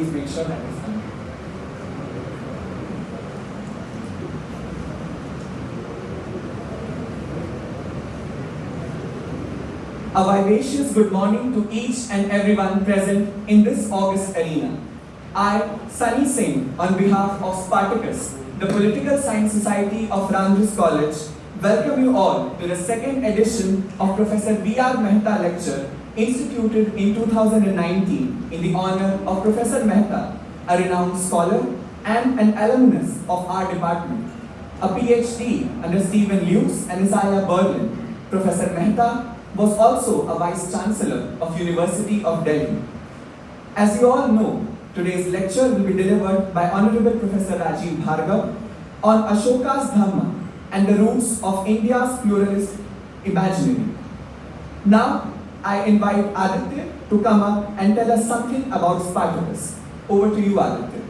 please make sure that is done. A vivacious good morning to each and everyone present in this august arena. I, Sunny Singh, on behalf of Spartacus, the Political Science Society of Ramjas College, welcome you all to the second edition of Professor B.R. Mehta Lecture, instituted in 2019 in the honor of Professor Mehta, a renowned scholar and an alumnus of our department. A PhD under Stephen Lewis and Isaiah Berlin, Professor Mehta was also a Vice Chancellor of University of Delhi. As you all know, today's lecture will be delivered by Honorable Professor Rajeev Bhargava on Ashoka's Dhamma and the roots of India's pluralist imaginary. Now, I invite Aditya to come up and tell us something about Spartacus. Over to you, Aditya.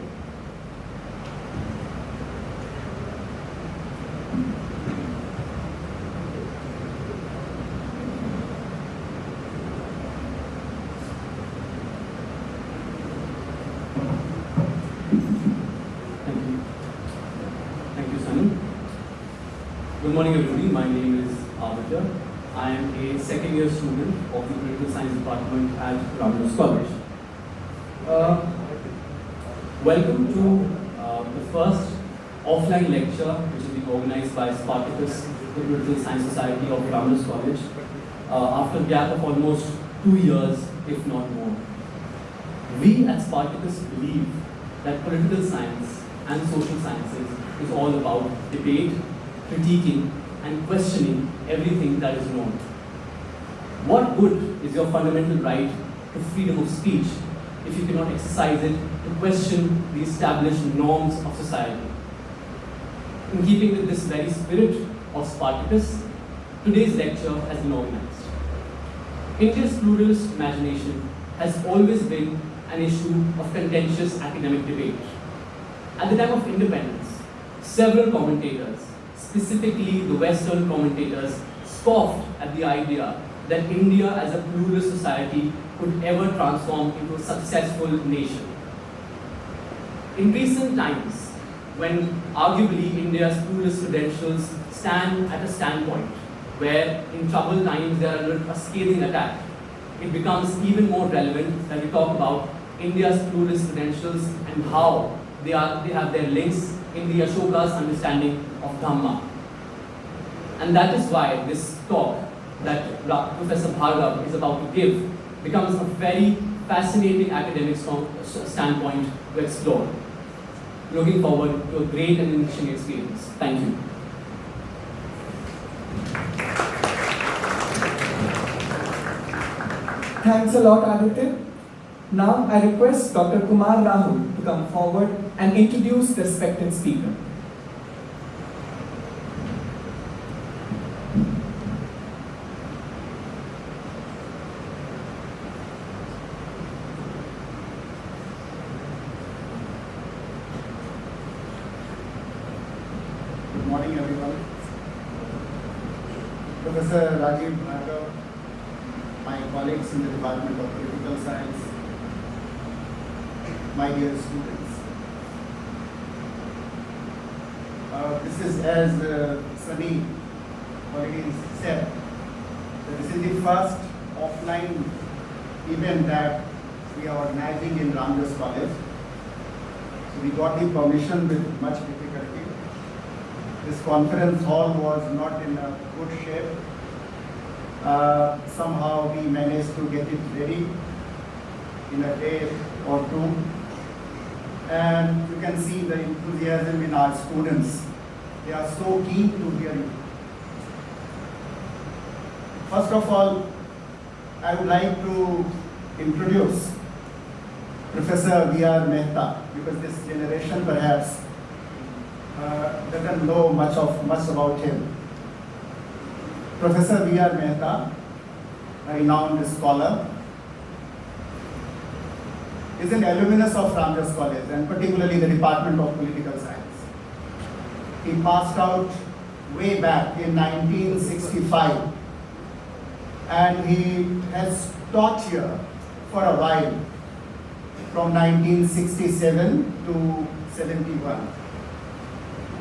Good morning everybody, my name is Aditya. I am a second year student of the Political Science Department at Ramjas College. Welcome to the first offline lecture which is being organized by Spartacus, the Political Science Society of Ramjas College, after a gap of almost 2 years, if not more. We at Spartacus believe that political science and social sciences is all about debate, critiquing and questioning everything that is known. What good is your fundamental right to freedom of speech if you cannot exercise it to question the established norms of society? In keeping with this very spirit of Spartacus, today's lecture has been organized. India's pluralist imagination has always been an issue of contentious academic debate. At the time of independence, several commentators, specifically the Western commentators, scoffed at the idea that India as a pluralist society could ever transform into a successful nation. In recent times, when arguably India's pluralist credentials stand at a standpoint where in troubled times they are under a scathing attack, it becomes even more relevant that we talk about India's pluralist credentials and how they have their links in the Ashoka's understanding of Dhamma. And that is why this talk that Professor Bhargava is about to give becomes a very fascinating academic standpoint to explore. Looking forward to a great and enriching experience. Thank you. Thanks a lot, Aditya. Now I request Dr. Kumar Rahul to come forward and introduce the respected speaker. Good morning, everyone. Professor Rajeev Bhargava, my colleagues in the Department of Political Science, my dear students. This is, as Sunny already said, this is the first offline event that we are organizing in Ramjas College. So we got the permission with much difficulty. This conference hall was not in a good shape. Somehow we managed to get it ready in a day or two. And you can see the enthusiasm in our students. They are so keen to hear you. First of all, I would like to introduce Professor B.R. Mehta, because this generation perhaps doesn't know much about him. Professor B.R. Mehta, a renowned scholar, is an alumnus of Ramjas College and particularly the Department of Political Science. He passed out way back in 1965 and he has taught here for a while. from 1967 to 71.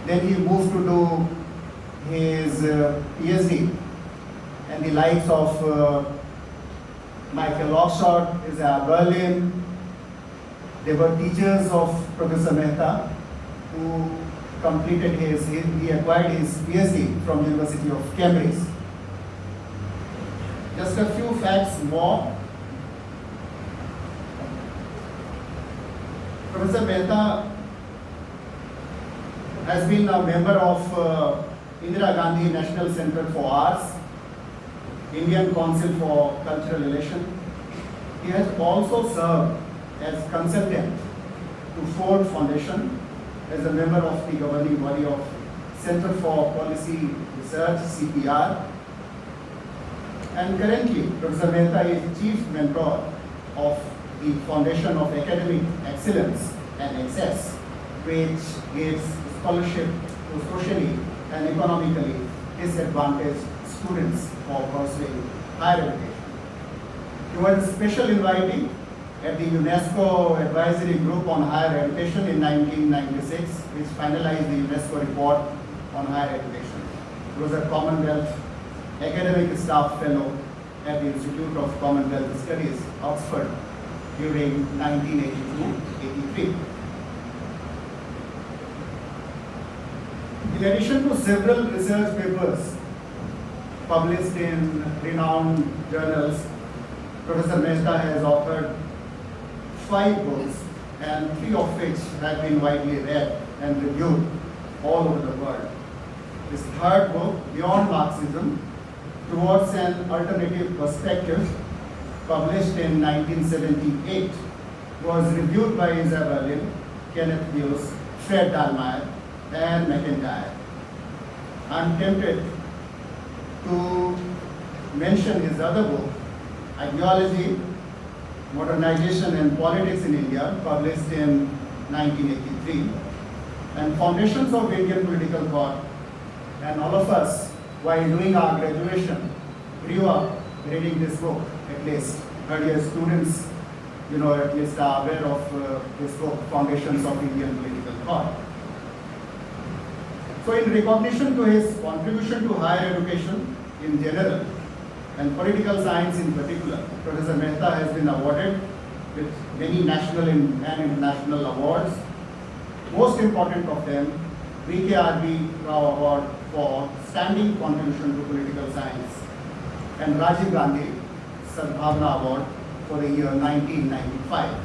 Then he moved to do his PhD, and the likes of Michael Oxford is at Berlin. They were teachers of Professor Mehta, who he acquired his PhD from University of Cambridge. Just a few facts more. Professor Mehta has been a member of Indira Gandhi National Center for Arts, Indian Council for Cultural Relations. He has also served as consultant to Ford Foundation, as a member of the governing body of Center for Policy Research, CPR. And currently, Professor Mehta is chief mentor of the Foundation of Academic Excellence and Access, which gives scholarship to socially and economically disadvantaged students for pursuing higher education. He was a special invitee at the UNESCO Advisory Group on Higher Education in 1996, which finalized the UNESCO report on higher education. He was a Commonwealth Academic Staff Fellow at the Institute of Commonwealth Studies, Oxford, during 1982-83. In addition to several research papers published in renowned journals, Professor Mehta has authored 5 books, and 3 of which have been widely read and reviewed all over the world. His 3rd book, Beyond Marxism, Towards an Alternative Perspective, published in 1978, was reviewed by Isabel Berlin, Kenneth Hughes, Fred Dalmyer, and McIntyre. I'm tempted to mention his other book, Ideology, Modernization and Politics in India, published in 1983, and Foundations of Indian Political Thought. And all of us, while doing our graduation, grew up reading this book, at least. Earlier students, at least are aware of this book, Foundations of Indian Political Thought. So in recognition to his contribution to higher education in general, and political science in particular, Professor Mehta has been awarded with many national and international awards. Most important of them, VKRB Rao Award for Standing Contribution to Political Science, and Rajiv Gandhi Sadbhavna Award for the year 1995.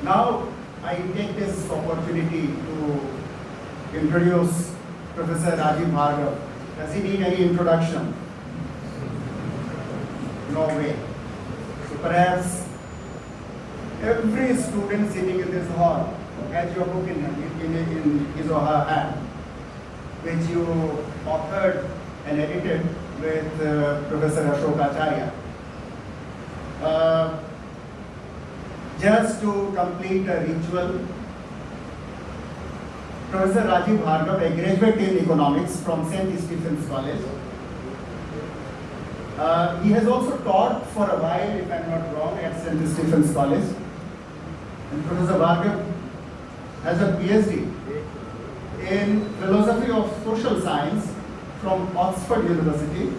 Now, I take this opportunity to introduce Professor Rajeev Bhargava. Does he need any introduction? No way. So perhaps every student sitting in this hall has your book in his or her hand, which you authored and edited with Professor Ashoka. Just to complete a ritual, Professor Rajeev Bhargava, a graduate in economics from St. Stephen's College. He has also taught for a while, if I'm not wrong, at St. Stephen's College. And Professor Bhargava has a PhD in philosophy of social science from Oxford University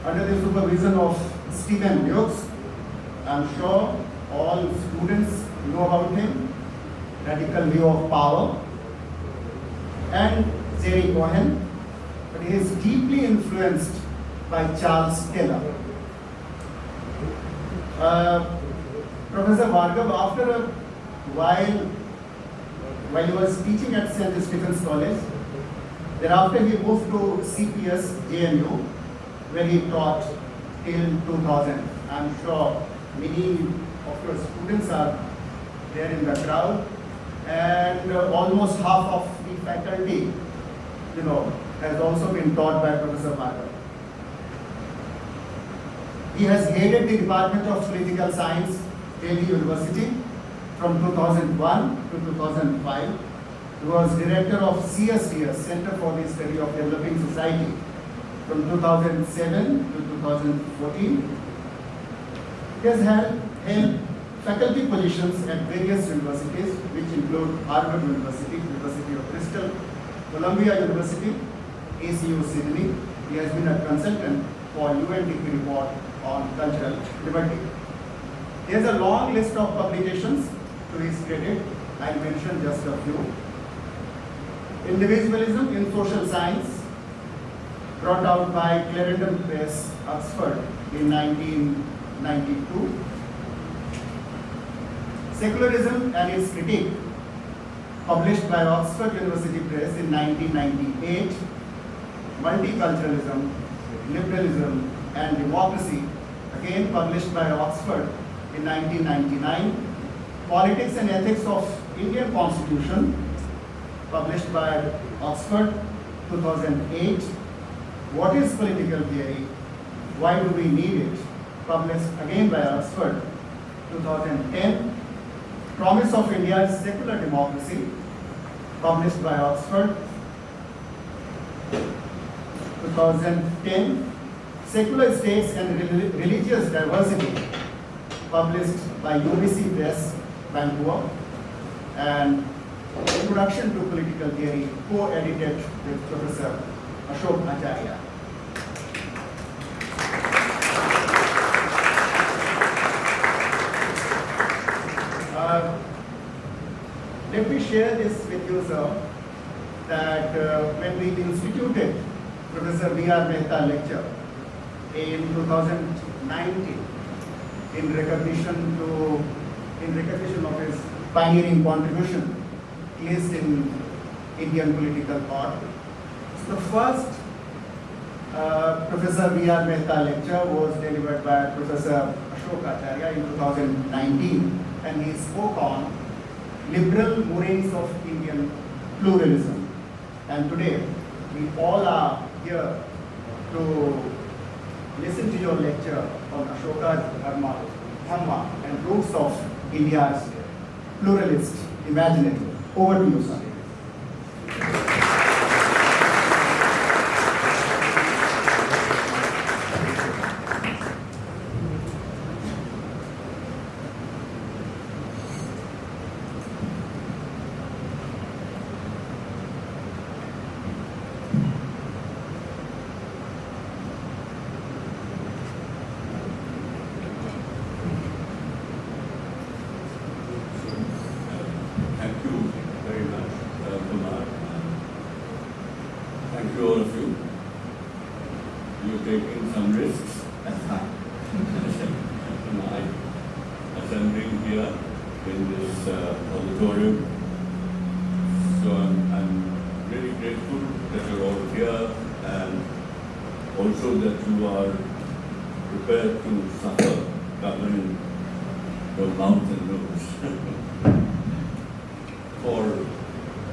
under the supervision of Stephen Hughes. I'm sure all students know about him, Radical View of Power, and Jerry Cohen, but he is deeply influenced by Charles Taylor. Professor Bhargava, after a while he was teaching at St. Stephen's College, thereafter he moved to CPS JNU, where he taught till 2000. I'm sure many of your students are there in the crowd, and almost half of the faculty, has also been taught by Professor Bhargava. He has headed the Department of Political Science, Delhi University, from 2001 to 2005. He was director of CSDS, Center for the Study of Developing Society, from 2007 to 2014. He has held faculty positions at various universities, which include Harvard University, University of Bristol, Columbia University, ACU Sydney. He has been a consultant for UNDP report on cultural liberty. He has a long list of publications to his credit. I mention just a few. Individualism in Social Science, brought out by Clarendon Press, Oxford in 1992. Secularism and its Critique, published by Oxford University Press in 1998. Multiculturalism, Liberalism and Democracy, again published by Oxford in 1999. Politics and Ethics of Indian Constitution, published by Oxford 2008. What is Political Theory? Why do we need it? Published again by Oxford 2010. Promise of India's Secular Democracy, published by Oxford 2010. Secular States and Religious Diversity, published by UBC Press, Vancouver. And Introduction to Political Theory, co-edited with Professor Ashoka. Let me share this with you, sir, that when we instituted Professor V.R. Mehta lecture in 2019, in recognition of his pioneering contribution placed in Indian political thought. So the first Professor V.R. Mehta lecture was delivered by Professor Ashoka in 2019, and he spoke on liberal moraines of Indian pluralism. And today, we all are here to listen to your lecture on Ashoka's Dhamma and roots of India's pluralist imaginative. Over to you, sir. Thank you all of you. You're taking some risks. My assembling here in this auditorium. So I'm really grateful that you're all here and also that you are prepared to suffer covering your mouth and nose for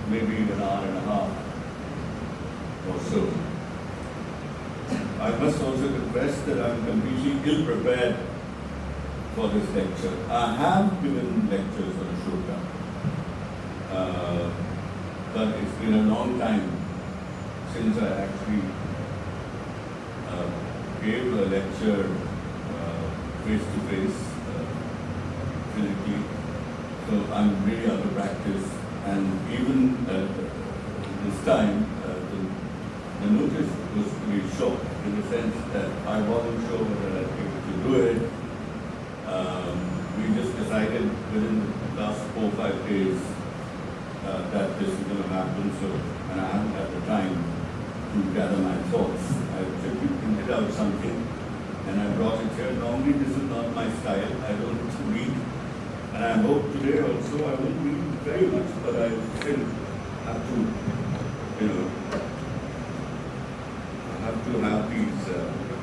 maybe an hour and a half or so. I must also confess that I'm completely ill-prepared for this lecture. I have given lectures on Ashoka, but it's been a long time since I actually gave a lecture face-to-face, physically. So I'm really out of practice, and even this time, the notice was really short in the sense that I wasn't sure whether I'd be able to do it. We just decided within the last 4 or 5 days that this is going to happen, so, and I haven't had the time to gather my thoughts. I simply printed out something and I brought it here. Normally this is not my style. I don't read, and I hope today also I won't read very much, but I still have to, have these.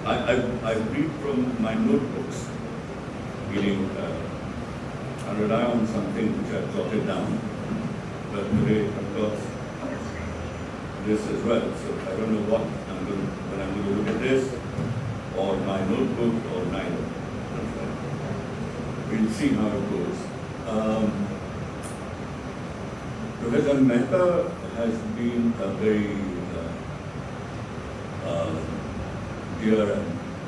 I read from my notebooks, meaning I rely on something which I've jotted down. But today I've got this as well, so I don't know what when I'm going to look at this, or my notebook, or neither. We'll see how it goes. Professor Mehta has been a very dear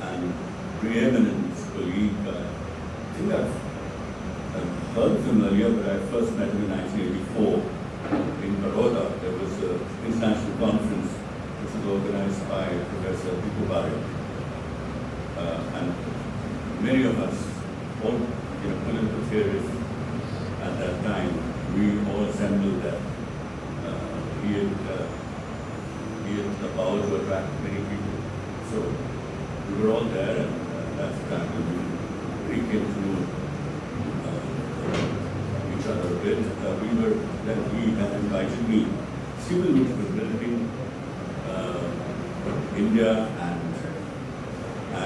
and preeminent colleague think I've heard of him earlier, but I first met him in 1984 in Baroda. There was an international conference which was organized by Professor Bhargava. And many of us, all political theorists at that time, we all assembled there. He had the power to attract many people. So we were all there, and that's the time when we came to know each other a bit. Then he had invited me. Civil was building India, and I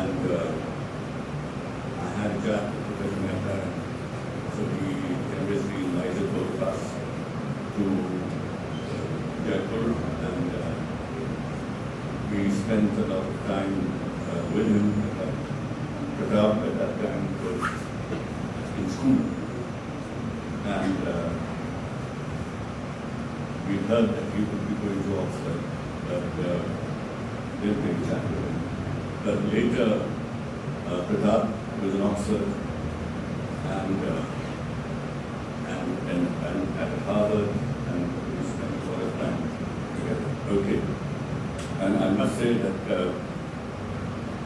had a chat with Professor Mehta, so he generously invited both of us to Jaipur, and we spent a lot of time with him. Pratap at that time was in school, and we heard that he would be going to Oxford, but didn't take a chat with him. But later, Pratap was in Oxford, and at Harvard, and we spent a lot of time together. Okay. And I must say that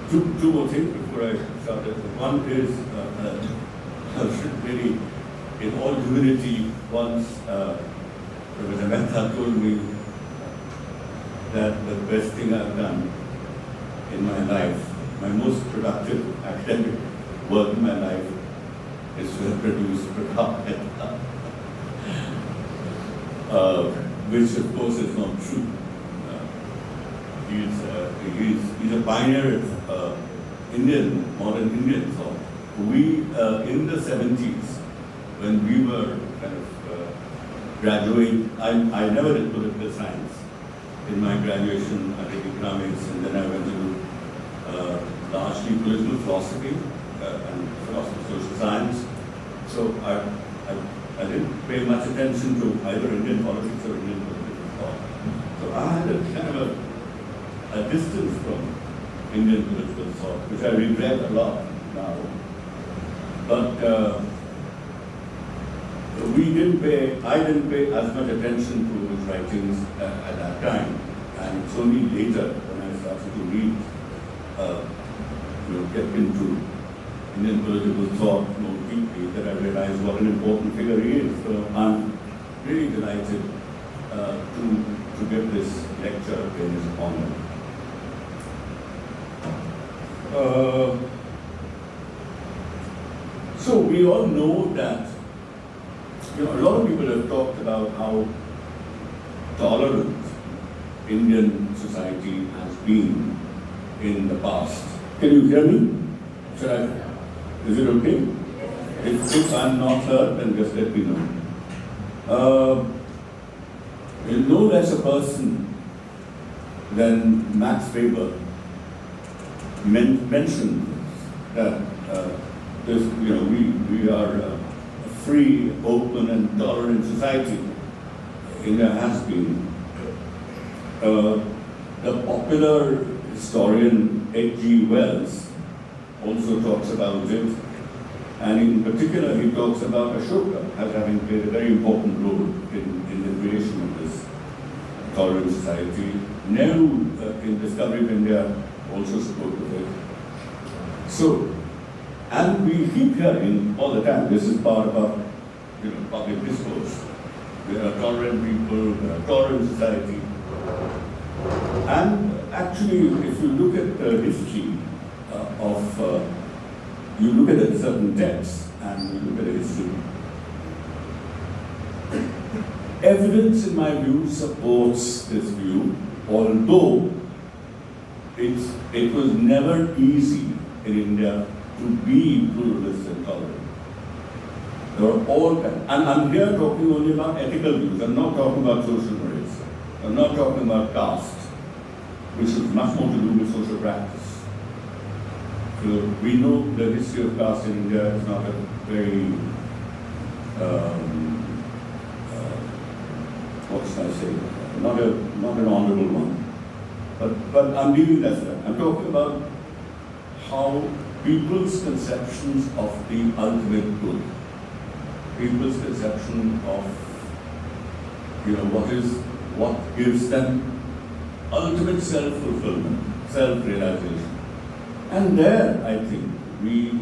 two more things before I start. One is really, in all humility, once Professor Mehta told me that the best thing I've done in my life, my most productive academic work in my life, is to have produced Pratap Mehta, which of course is not true. He's a pioneer of modern Indian thought. We, in the 70s, when we were kind of graduating, I never did political science. In my graduation, I did economics, and then I went to largely political philosophy and philosophy of social science. So I didn't pay much attention to either Indian politics or Indian political thought. So I had a kind of a distance from Indian political thought, which I regret a lot now. But I didn't pay as much attention to his writings at that time. And it's only later when I started to read, get into Indian political thought more deeply, that I realized what an important figure he is. So I'm really delighted to give this lecture in his honor. So we all know that, a lot of people have talked about how tolerant Indian society has been in the past. Can you hear me? Is it okay? If I'm not heard, then just let me know. No less a person than Max Weber mentioned that we are a free, open, and tolerant society. India has been. The popular historian H.G. Wells also talks about it, and in particular he talks about Ashoka as having played a very important role in the creation of this tolerant society. Nehru, in Discovery of India, also spoke of it. So, and we keep hearing all the time, this is part of our public discourse. We are a tolerant people, we are a tolerant society. And actually, if you look at the history you look at a certain text and you look at the history, evidence, in my view, supports this view, although it was never easy in India to be pluralist and tolerant. There are all kinds, and I'm here talking only about ethical views. I'm not talking about social mores. I'm not talking about caste, which has much more to do with social practice. So we know the history of caste in India is not a very, what should I say, not an honorable one. But I'm leaving that aside. I'm talking about how people's conceptions of the ultimate good, people's conception of, what gives them ultimate self-fulfillment, self-realization. And there, I think, we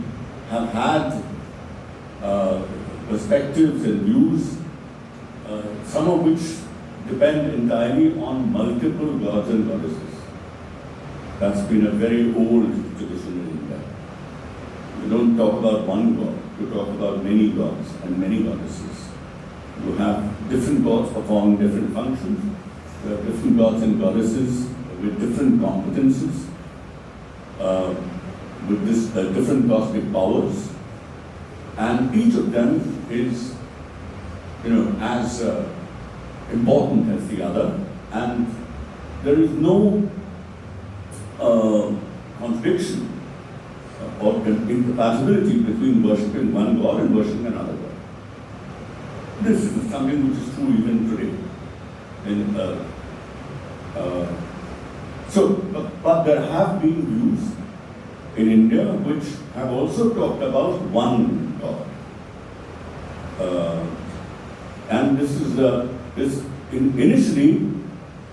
have had perspectives and views, some of which depend entirely on multiple gods and goddesses. That's been a very old tradition in India. You don't talk about one god, you talk about many gods and many goddesses. You have different gods performing different functions. There are different gods and goddesses with different competences, with different cosmic powers, and each of them is, as important as the other, and there is no contradiction or incompatibility between worshipping one god and worshipping another god. This is something which is true even today. But there have been views in India which have also talked about one God. And initially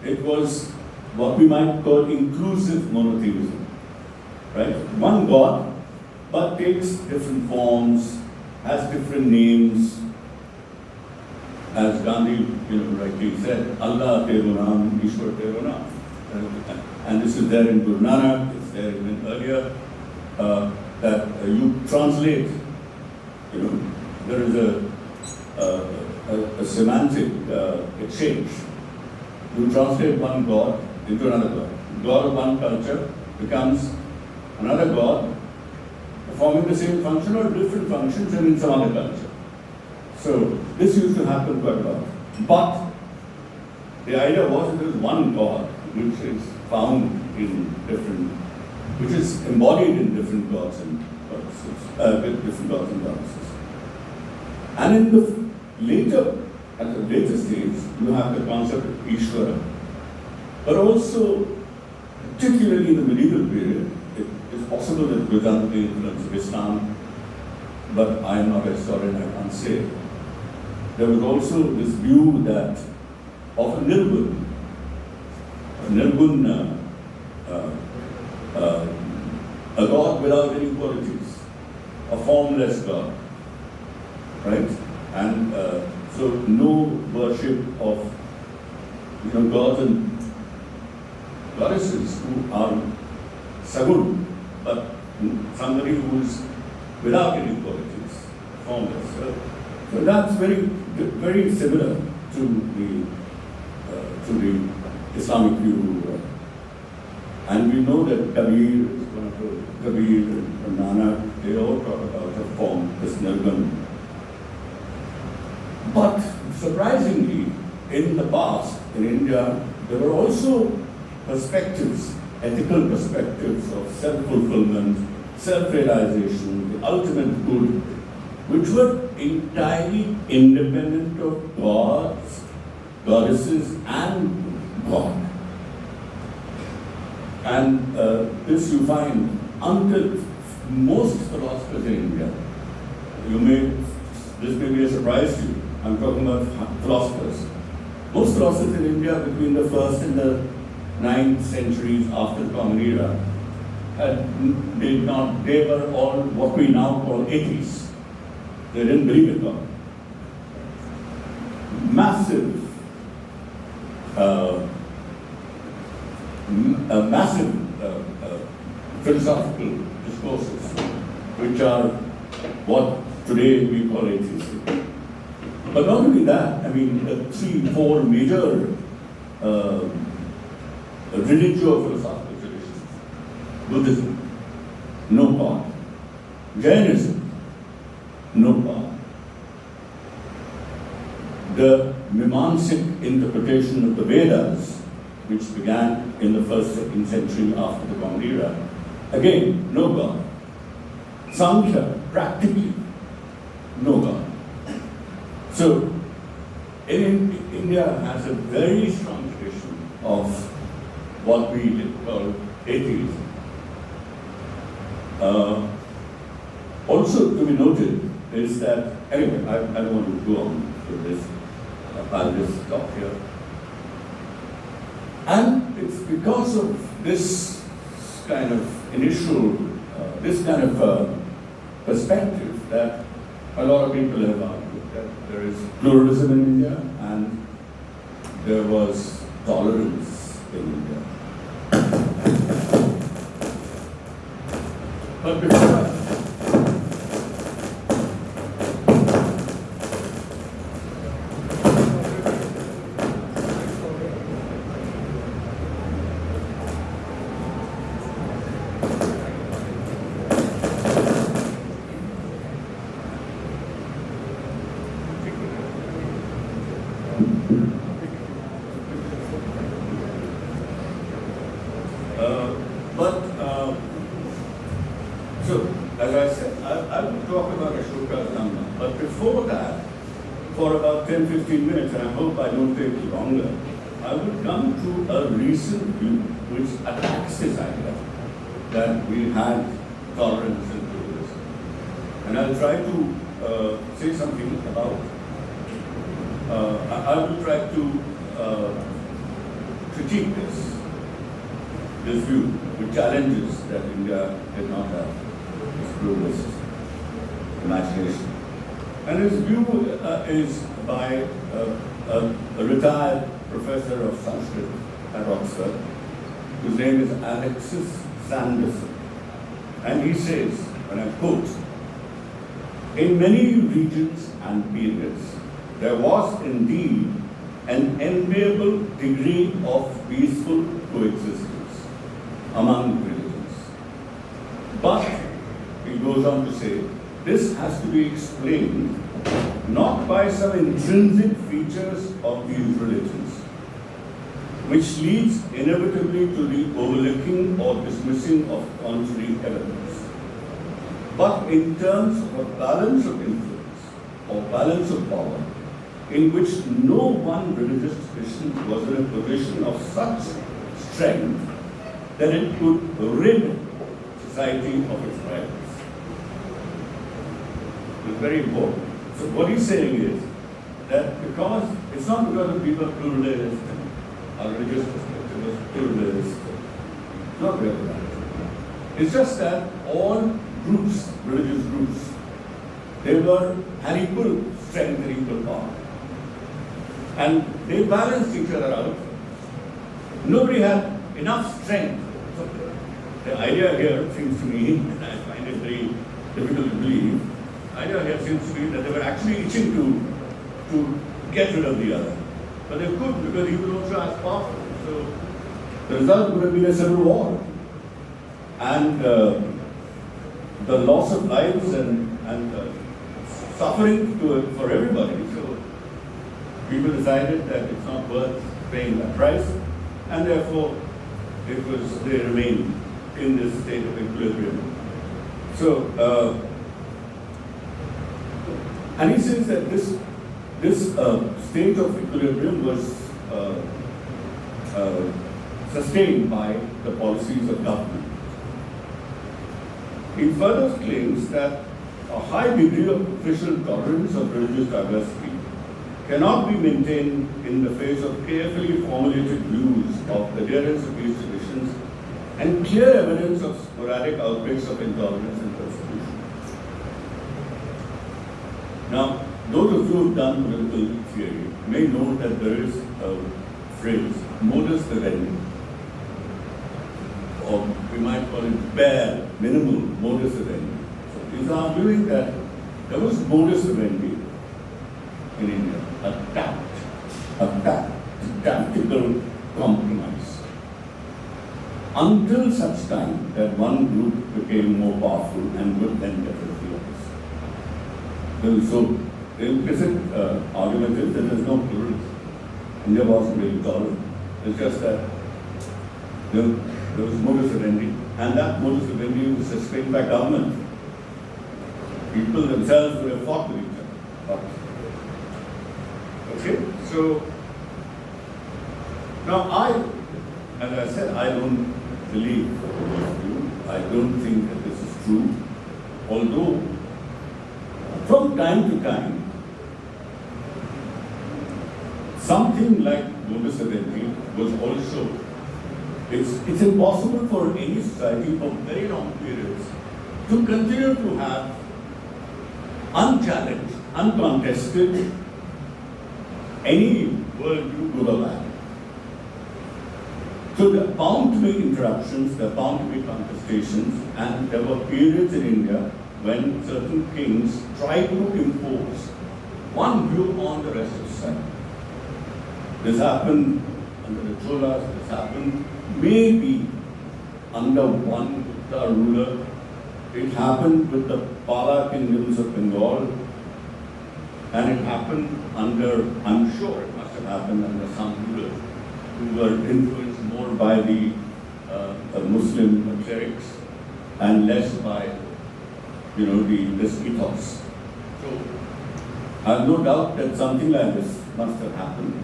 it was what we might call inclusive monotheism, right? One God, but takes different forms, has different names. As Gandhi, rightly said, Allah Tero Naam, Ishwar Tero Naam. And this is there in Guru Nanak, it's there even earlier, that you translate, there is a semantic exchange. You translate one God into another God. God of one culture becomes another God performing the same function or different functions and in some other culture. So this used to happen quite a lot. But the idea was that there is one God which is found in different, which is embodied in different gods and goddesses, with different gods and goddesses. And in at the later stage, you have the concept of Ishvara. But also, particularly in the medieval period, it is possible that without the influence of Islam, but I am not a historian, I can't say. There was also this view that of a nirgun, a god without any qualities, a formless god, right? And so no worship of gods and goddesses who are sagun, but somebody who is without any qualities, formless. So that's very similar to the Islamic view. And we know that Kabir is one of the Kabir and Nanak, they all talk about a form, this nirgun. But surprisingly, in the past, in India, there were also perspectives, ethical perspectives of self-fulfillment, self-realization, the ultimate good, which were entirely independent of gods, goddesses, and God. And this you find until most philosophers in India. This may be a surprise to you. I'm talking about philosophers. Most philosophers in India between the 1st and the 9th centuries after the Common Era, they were all what we now call atheists. They didn't believe in God. Massive philosophical discourses, which are what today we call atheistic. But not only that, I mean, 3-4 major religio-philosophical traditions. Buddhism, no God. Jainism, no God. The Mimamsic interpretation of the Vedas, which began in the 1st, 2nd century after the Common Era, again, no God. Sankhya, practically, no God. So, India has a very strong tradition of what we call atheism. Also to be noted is that, anyway, I don't want to go on with this. I'll just stop here. And it's because of this kind of initial, this kind of perspective that a lot of people have argued that there is pluralism in India and there was tolerance in India. But before so, as I said, I will talk about Ashoka's Dhamma, but before that, for about 10-15 minutes, and I hope I don't take longer, I will come to a recent view which attacks this idea that we had tolerance and pluralism. And I'll try to say something about, I will try to critique this view, which challenges that India did not have this pluralist imagination. And his view is by a retired professor of Sanskrit at Oxford, whose name is Alexis Sanderson. And he says, and I quote, "In many regions and periods, there was indeed an enviable degree of peaceful coexistence among religions. But," he goes on to say, "this has to be explained not by some intrinsic features of these religions, which leads inevitably to the overlooking or dismissing of contrary evidence, but in terms of a balance of influence or balance of power, in which no one religious tradition was in a position of such strength that it could rid society of its rivals." It's very important. So what he's saying is that because, it's not because the people are pluralist and our religious perspective was pluralist, not really that. It's just that all groups, religious groups, they had equal strength and equal power. And they balanced each other out. Nobody had enough strength. So the idea here seems to me, and I find it very difficult to believe, the idea here seems to be that they were actually itching to get rid of the other. But they could, because he was also as powerful. So the result would have been a civil war. And the loss of lives and suffering for everybody. So people decided that it's not worth paying that price, and therefore they remained in this state of equilibrium. So, and he says that this state of equilibrium was sustained by the policies of government. He further claims that a high degree of official tolerance of religious diversity cannot be maintained in the face of carefully formulated views of adherents of these traditions and clear evidence of sporadic outbreaks of intolerance and persecution. Now, those of you who have done political theory may know that there is a phrase, modus vivendi, or we might call it bare, minimal modus vivendi. So he's arguing that there was modus vivendi in India, a tactical compromise, until such time that one group became more powerful and would then get rid of the others. So the implicit argument is that there is no pluralism. India wasn't really tolerant. It's just that there was modus vivendi, and that modus vivendi was sustained by government. People themselves would have fought with each other. Okay, so now as I said, I don't believe this view. I don't think that this is true. Although from time to time, something like modus vivendi was also, it's impossible for any society for very long periods to continue to have unchallenged, uncontested any worldview, good or bad. So there are bound to be interruptions, there are bound to be contestations, and there were periods in India when certain kings tried to impose one view on the rest of society. This happened under the Cholas, this happened maybe under one Gupta ruler. It happened with the Pala kingdoms of Bengal, and it happened under, I'm sure it must have happened under some rulers who were influenced more by the Muslim clerics and less by, this ethos. So I have no doubt that something like this must have happened,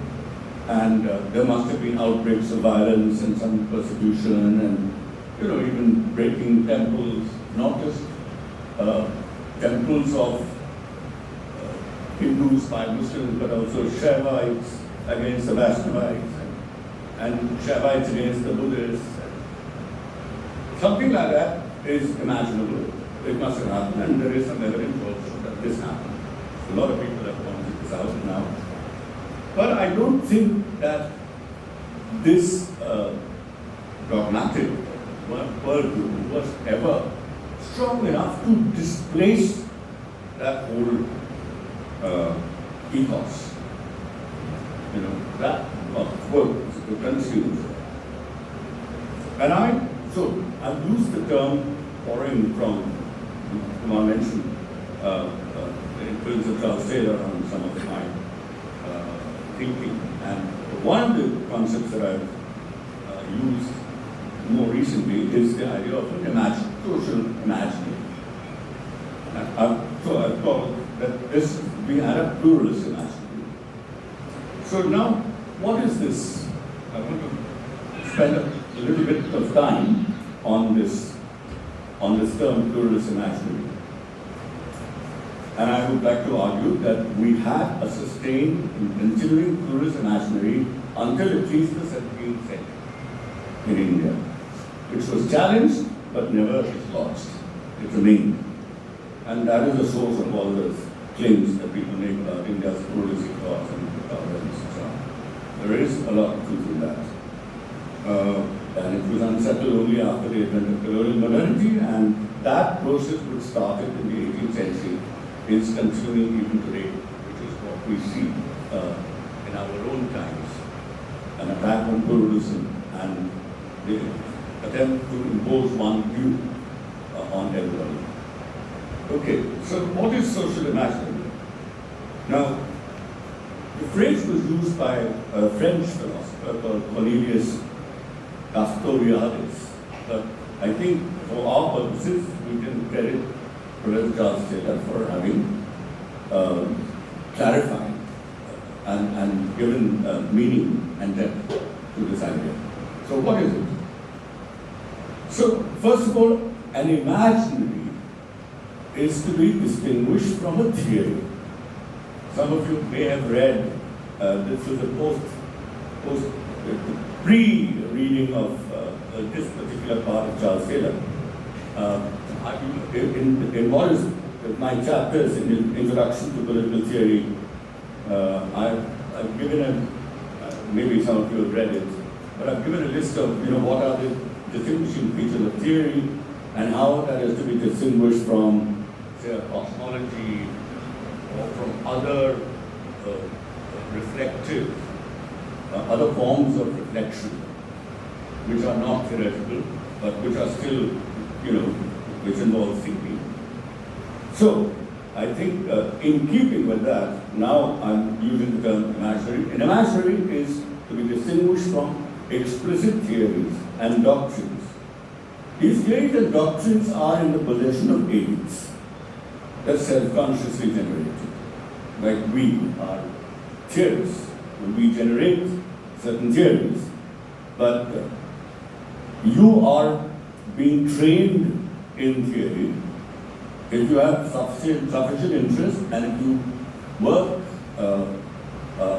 and there must have been outbreaks of violence and some persecution, and even breaking temples, not just temples of Hindus by Muslims, but also Shaivites against the Vaishnavites, and Shaivites against the Buddhists. Something like that is imaginable. It must have happened, and there is some evidence also that this happened. A lot of people have pointed this out now. But I don't think that this dogmatic worldview was ever strong enough to displace that whole ethos. That was consumed. And I've used the term borrowing from I mentioned the influence of Charles Taylor on some of my thinking. And one of the concepts that I've used more recently is the idea of an social imaginary. So I've thought that we had a pluralist imaginary. So now, what is this? I want to spend a little bit of time on this term pluralist imaginary. And I would like to argue that we had a sustained and continuing pluralist imaginary until at least the 17th century in India, which was challenged but never dislodged. It remained. And that is the source of all those claims that people make about India's pluralistic thoughts and governance and so on. There is a lot of truth in that. And it was unsettled only after the advent of colonial modernity, and that process which started in the 18th century is continuing even today, which is what we see in our own times. An attack on pluralism and the attempt to impose one view on everybody. Okay, so what is social imaginary? Now, the phrase was used by a French philosopher called Cornelius Castoriadis, but I think for our purposes we can credit Professor Charles Taylor for having clarified and given meaning and depth to this idea. So what is it? So first of all, an imaginary is to be distinguished from a theory. Some of you may have read, this was a pre-reading of this particular part of Charles Taylor. In one of my chapters in the Introduction to Political Theory, I've given maybe some of you have read it, but I've given a list of what are the distinguishing features of theory and how that is to be distinguished from, say, a cosmology or from other reflective, other forms of reflection, which are not theoretical, but which are still, which involve thinking. So, I think in keeping with that, now I'm using the term imaginary. An imaginary is to be distinguished from explicit theories and doctrines. These theories and doctrines are in the possession of aids that self-consciously generated. Like we are theorists, we generate certain theories, but you are being trained in theory if you have sufficient interest and if you work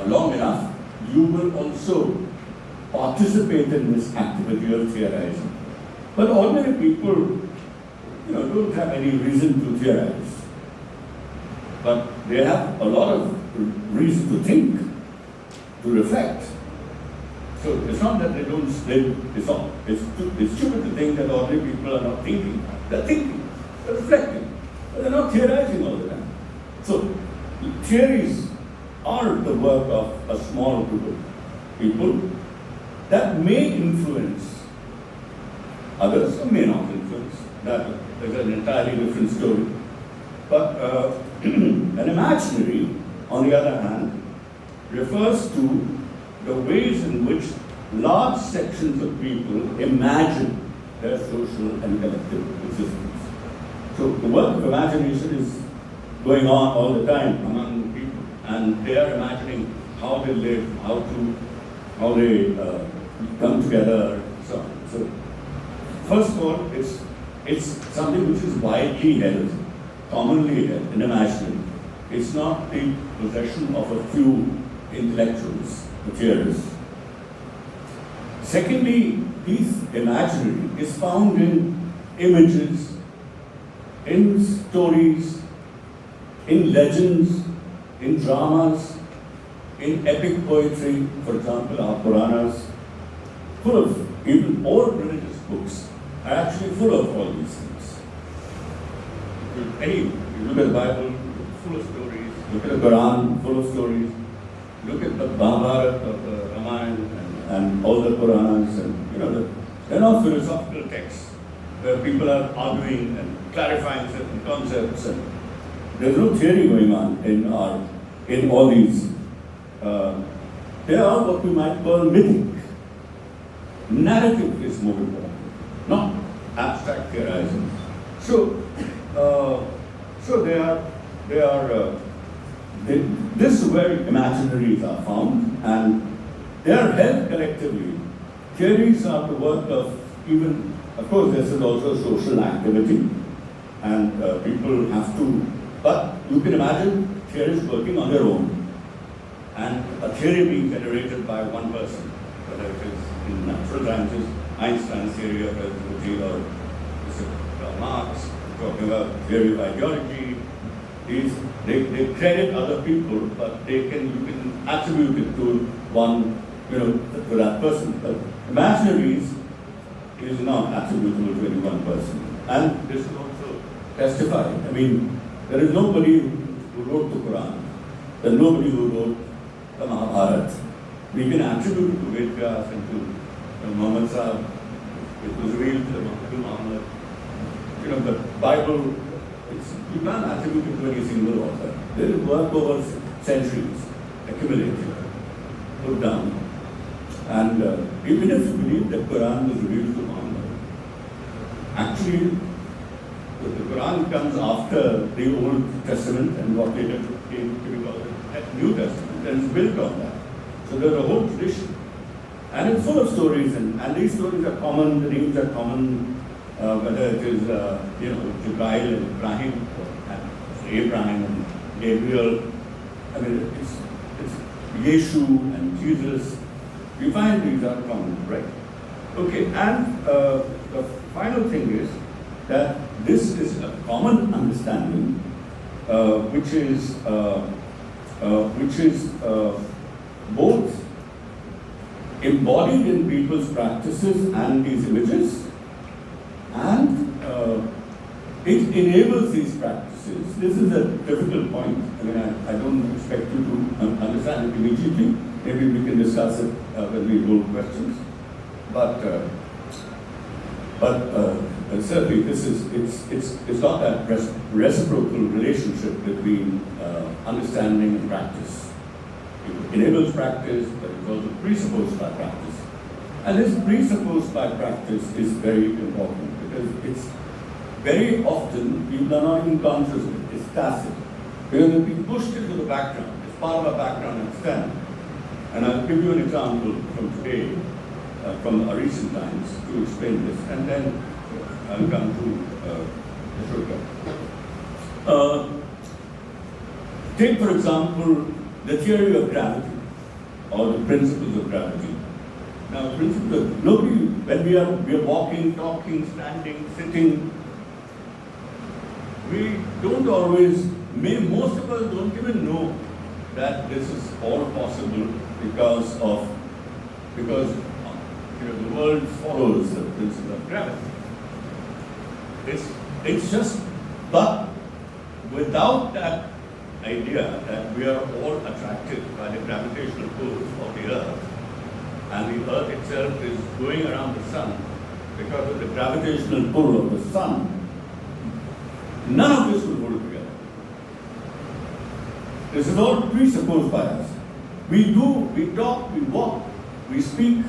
long enough, you will also participate in this activity of theorizing. But ordinary people, don't have any reason to theorize. But they have a lot of reason to think, to reflect. So it's not that they don't it's stupid to think that ordinary people are not thinking. They're thinking, they're reflecting, but they're not theorizing all the time. So theories are the work of a small group of people that may influence others or may not influence. That is an entirely different story. But an imaginary, on the other hand, refers to the ways in which large sections of people imagine their social and collective existence. So the work of imagination is going on all the time among people, and they are imagining how they live, how they come together, so on. So first of all, it's something which is widely held, commonly held, and imaginary. It's not the possession of a few intellectuals, the theorists. Secondly, this imaginary is found in images, in stories, in legends, in dramas, in epic poetry, for example, our Puranas, full of, even all religious books are actually full of all these things. You look at the Bible, full of stories, look at the Quran, full of stories, look at the Mahabharata, the Ramayana, and all the Puranas, and they're not philosophical texts where people are arguing and clarifying certain concepts, and there's no theory going on in all these. They are what we might call mythic. Narrative is more important, not abstract theorizing. So this is where imaginaries are found, and they are held collectively. Theories are the work of even, of course, this is also social activity, and people have to, but you can imagine theories working on their own, and a theory being generated by one person, whether it is in natural sciences, Einstein's theory of relativity, or Marx talking about theory of ideology. They credit other people, but you can attribute it to one, to that person. But imaginaries is not attributable to any one person. And this is also testified. I mean, there is nobody who wrote the Quran. There is nobody who wrote the Mahabharata. We can attribute it to Vedas and to Muhammad Sahib. It was revealed to Muhammad. The Bible, you can't attribute it to any single author. There is work over centuries, accumulated, put down. And even if you believe that Quran was revealed to Muhammad, actually the Quran comes after the Old Testament and what later came to be called the New Testament, and it's built on that. So there's a whole tradition. And it's full of stories, and these stories are common, the names are common, whether it is, Jibreel and Ibrahim, and Abraham and Gabriel. I mean, it's Yeshu and Jesus. We find these are common, right? Okay, and the final thing is that this is a common understanding, which is both embodied in people's practices and these images, and it enables these practices. This is a difficult point. I mean, I don't expect you to understand it immediately. Maybe we can discuss it when we roll questions. But certainly, it's not that reciprocal relationship between understanding and practice. It enables practice, but it's also presupposed by practice. And this presupposed by practice is very important, because it's very often people are not even conscious of it. It's tacit. Because it's been pushed into the background. It's part of our background understanding. And I'll give you an example from today, from our recent times, to explain this, and then I'll come to Ashoka. Uh, Take, for example, the theory of gravity or the principles of gravity. Now, nobody, when we are walking, talking, standing, sitting, we don't always, most of us don't even know that this is all possible because the world follows the principle of gravity. It's just, but without that idea that we are all attracted by the gravitational pull of the earth, and the earth itself is going around the sun because of the gravitational pull of the sun, none of this will hold together. This is all presupposed by us. We talk, we walk, we speak.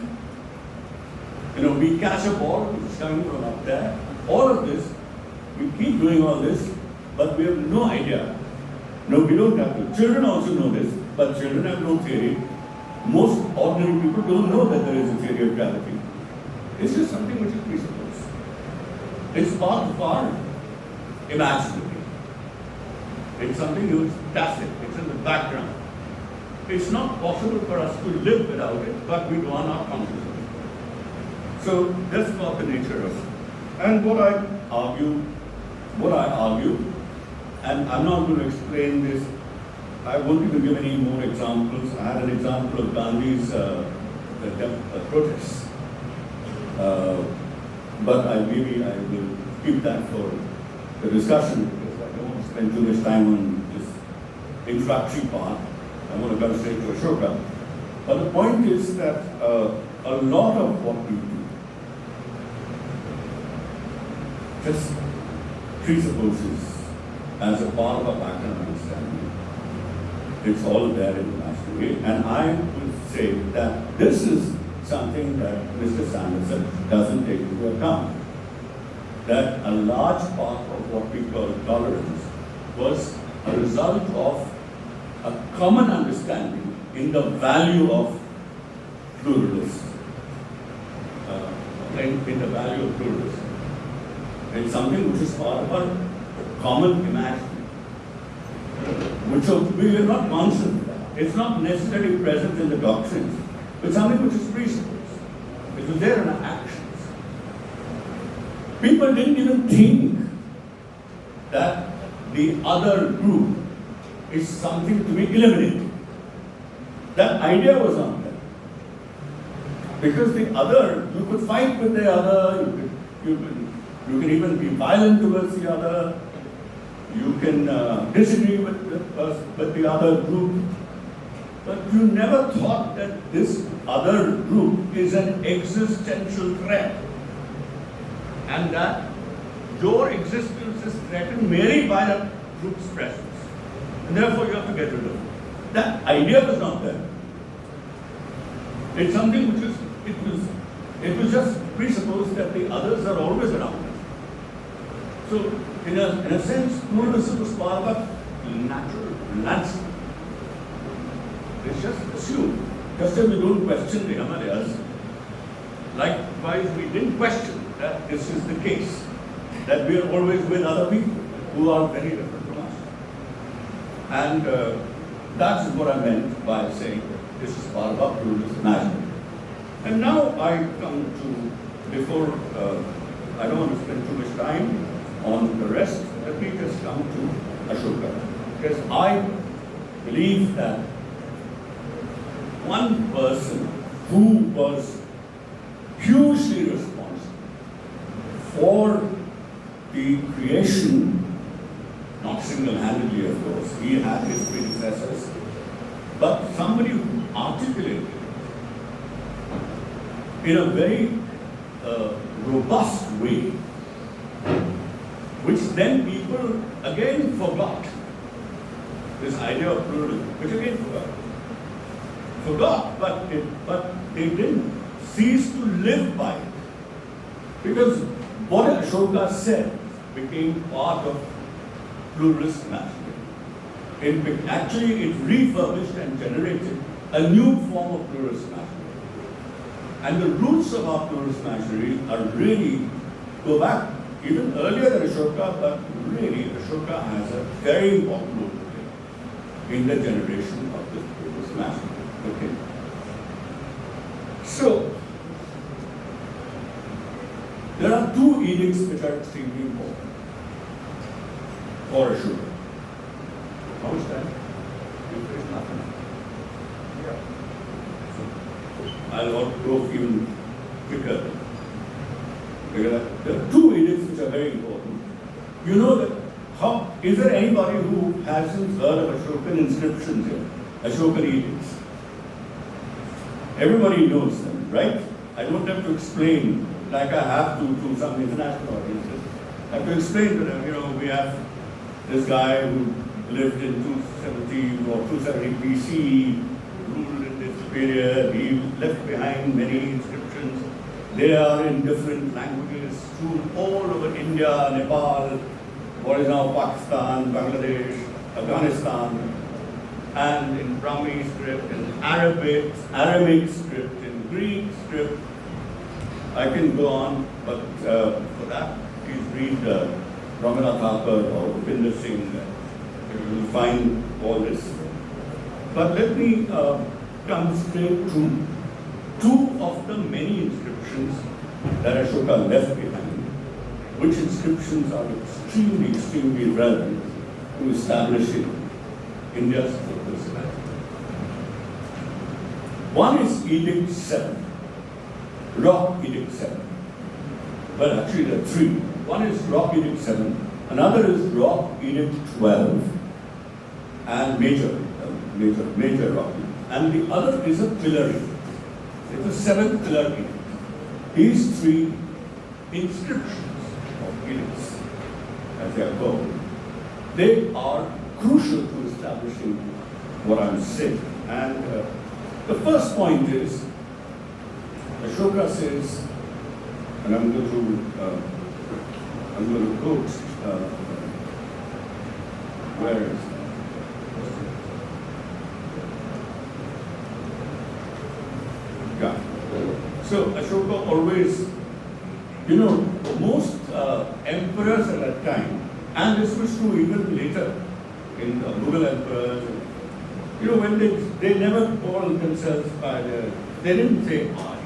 We catch a ball which is coming from up there. All of this, we keep doing all this, but we have no idea. No, we don't have to. Children also know this, but children have no theory. Most ordinary people don't know that there is a theory of gravity. It's just something which is presupposed. It's part of our imaginary. It's something which is tacit. It's in the background. It's not possible for us to live without it, but we are not conscious of it. So that's not the nature of it. And what I argue, and I'm not going to explain this, I won't even give any more examples. I had an example of Gandhi's protests. But maybe I will keep that for the discussion because I don't want to spend too much time on this introductory part. I want to come straight to Ashoka. But the point is that a lot of what we do just presupposes as a part of a background understanding. It's all there in the master way. And I would say that this is something that Mr. Sanderson doesn't take into account. That a large part of what we call tolerance was a result of a common understanding in the value of pluralism. In the value of pluralism. It's something which is part of our common imagination, which we are not conscious of that. It's not necessarily present in the doctrines, but something which is presupposed. It was there in our actions. People didn't even think that the other group is something to be eliminated. That idea was not there. Because the other, you could fight with the other, you can even be violent towards the other, you can disagree with the other group, but you never thought that this other group is an existential threat and that your existence is threatened merely by the group's presence. And therefore you have to get rid of it. That idea was not there. It's something which it was just presupposed that the others are always around us. So, in a sense, pluralism was part of a natural landscape. It's just assumed. Just as we don't question the Himalayas, likewise we didn't question that this is the case, that we are always with other people who are very different from us. And that's what I meant by saying this is part of our pluralist imaginary. And now I come to, before, I don't want to spend too much time on the rest, let me just come to Ashoka. Because I believe that one person who was hugely responsible for the creation, not single-handedly of course, he had his predecessors, but somebody who articulated in a very robust way, which then people again forgot. This idea of pluralism, which again forgot, but they didn't cease to live by it. Because what Ashoka said became part of pluralist imaginary. Actually, it refurbished and generated a new form of pluralist imaginary. And the roots of our pluralist imaginary are really go back even earlier than Ashoka, but really Ashoka has a very important role to play in the generation of this mass. Okay. So, there are two edicts which are extremely important for Ashoka. How is that? There is nothing. I'll go even quicker. Because there are two edicts which are very important. You know that is there anybody who hasn't heard of Ashokan inscriptions here? Ashokan edicts. Everybody knows them, right? I don't have to explain like I have to some international audiences. I have to explain to them, we have this guy who lived in 270 or 270 BC, ruled in this period, he left behind many inscriptions. They are in different languages, all over India, Nepal, what is now Pakistan, Bangladesh, Afghanistan, and in Brahmi script, in Aramaic script, in Greek script. I can go on, but for that, please read Ramjas or Upinder Singh. You will find all this. But let me come straight to two of the many inscriptions that Ashoka left behind, which inscriptions are extremely relevant to establishing India's purpose. One is Edict 7, Rock Edict 7. Well, actually there are three. One is Rock Edict 7, another is Rock Edict 12, and Major Rock Edict. And the other is a Pillar Edict. It's a 7th Pillar Edict. These three inscriptions of edicts, as they are called, they are crucial to establishing what I'm saying. And the first point is, Ashoka says, and I'm going to quote, where is it? Yeah. So Ashoka always, most emperors at that time, and this was true even later in Mughal emperors, when they never called themselves by they didn't say I.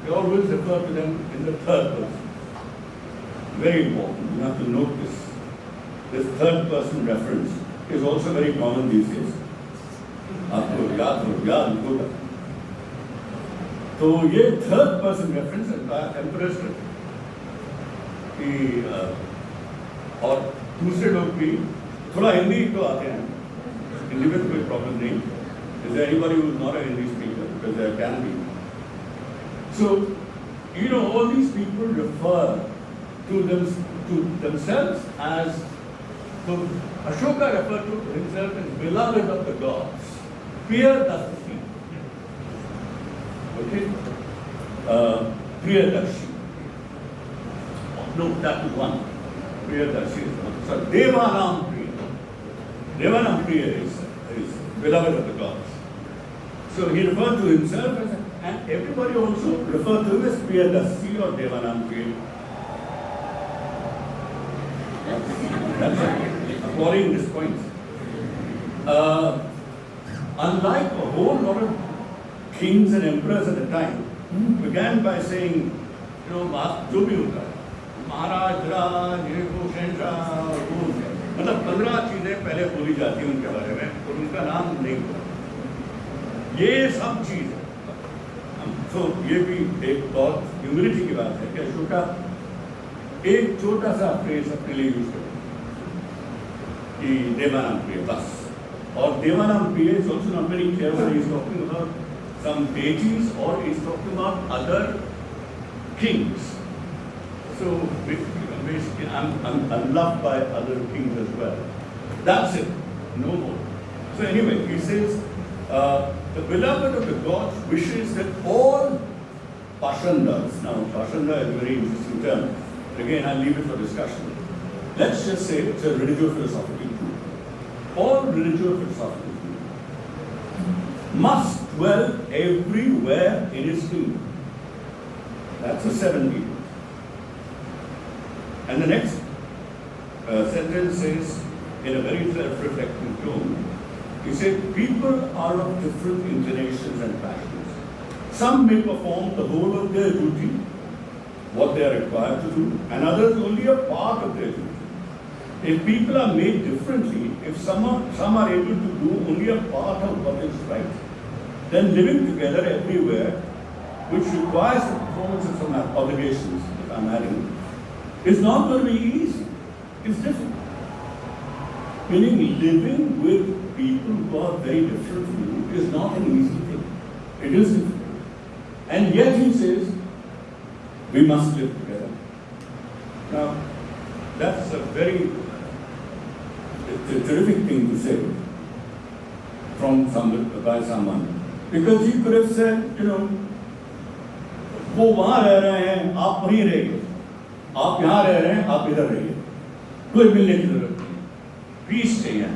They always refer to them in the third person. Very important. You have to note this. This third person reference is also very common these days. आपको याद होगा. तो ये third person reference emperors की और दूसरे लोग भी थोड़ा हिंदी तो आते हैं. हिंदी में तो कोई प्रॉब्लम नहीं. Is there anybody who is not a Hindi speaker? Because there can be. So, all these people refer to themselves as, so Ashoka referred to himself as beloved of the gods, Priyadarshi. Okay? Priyadarshi. No, that is one. Priyadarshi is one. So, Devanam Priya. Devanam Priya is beloved of the gods. So, he referred to himself as, and everybody also referred to him as Priyadarshi or Devanam Priya. That's it. Applauding this point. Unlike a whole lot of kings and emperors at the time, began by saying, जो भी होता है, महाराज, राज, ये वो शहंशाह, वो मतलब 15 चीजें पहले बोली जाती हैं उनके बारे में और उनका नाम नहीं होता. ये सब चीजें. तो ये भी एक बहुत ह्यूमिलिटी की बात है कि अशोका एक छोटा सा फ्रेज अपने लिए यूज करते कि देवानाम प्रिय बस. और देवानाम प्रिय is also not very clear whether he is talking about some deities or he is talking about other kings. So basically I'm loved by other kings as well. That's it. No more. So anyway, he says the beloved of the gods wishes that all Pashandas, now Pashanda is a very interesting term, again I'll leave it for discussion. Let's just say it's a religio-philosophical group. All religio-philosophical group must dwell everywhere in his kingdom. That's a 7 people. And the next sentence says, in a very self-reflecting tone, he said, people are of different inclinations and passions. Some may perform the whole of their duty, what they are required to do, and others only a part of their duty. If people are made differently, if some are able to do only a part of what is right, then living together everywhere, which requires the performance of some obligations, if I'm adding, is not going to be easy. It's difficult. Meaning living with people who are very different from you is not an easy thing. It is difficult. And yet he says, we must live together. Now, that's a very terrific thing to say by someone. Because he could have said, you know, वो वहाँ रह रहे हैं, आप वहीं रहिए. आप यहाँ रह रहे हैं, आप इधर रहिए. कोई मिलने की जरूरत नहीं. पीस चाहिए.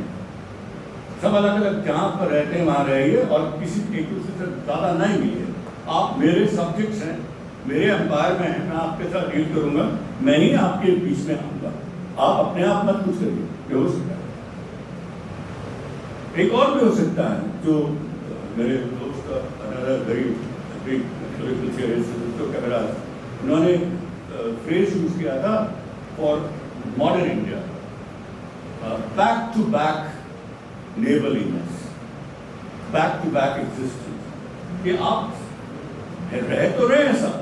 सब अलग अलग जहाँ पर रहते हैं वहाँ रहिए और किसी एक दूसरे से ज़्यादा नहीं मिलिए. आप मेरे सब्जेक्ट्स हैं, मेरे एम्पायर में हैं, मैं आपके साथ डील करूँगा, मैं ही आपके बीच में आऊँगा. आप अपने आप मत कुछ करिए. ये हो सकता है. एक और भी हो सकता है जो मेरे दोस्त वेरी बिग पॉलिटिकल थियरिस्ट कैमरा, उन्होंने फ्रेज यूज किया था for modern India, back to back neighbourliness, back to back existence. कि आप रह तो रहे हैं सब,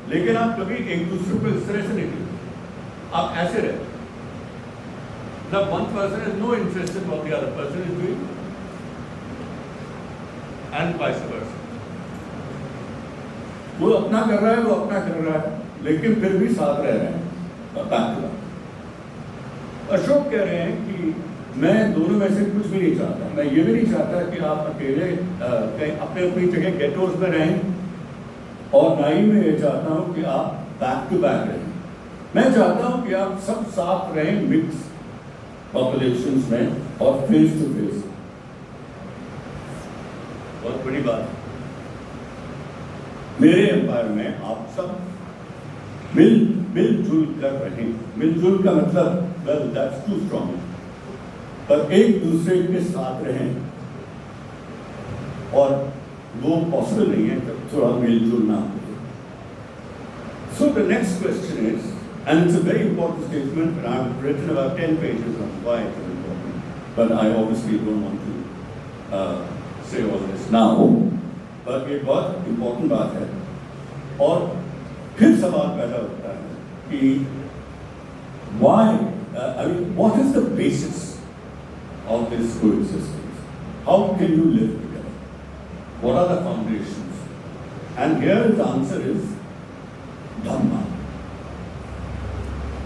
लेकिन आप कभी एक दूसरे को इस तरह से नहीं देते. आप ऐसे रहते. The one person has no interest in what the other person is doing, and vice versa. वो अपना कर रहा है, वो अपना कर रहा है, लेकिन फिर भी साथ रह रहे हैं. अशोक कह रहे हैं कि मैं दोनों में से कुछ भी नहीं चाहता. मैं ये भी नहीं चाहता कि आप अकेले कहीं अपने अपनी जगह गेटोज में रहें, और ना ही मैं ये चाहता हूँ कि आप बैक टू बैक रहें. मैं चाहता हूँ कि आप सब साथ रहें, मिक्स पॉपुलेशंस में और फेस टू फेस. बहुत बड़ी बात है. मेरे एम्पायर में आप सब मिलजुल कर रहें. मिलजुल का मतलब, वेल दैट्स टू स्ट्रॉन्ग, पर एक दूसरे के साथ रहें. और वो पॉसिबल नहीं है जब थोड़ा मिलजुल ना हो. So the next question is, and it's a very important statement, and I've written about 10 pages on why it is important, but I obviously don't want to say all this now, but ये बहुत important बात है. और फिर सवाल पैदा होता है कि why, I mean, what is the basis of this coexistence? How can you live together? What are the foundations? And here the answer is Dhamma.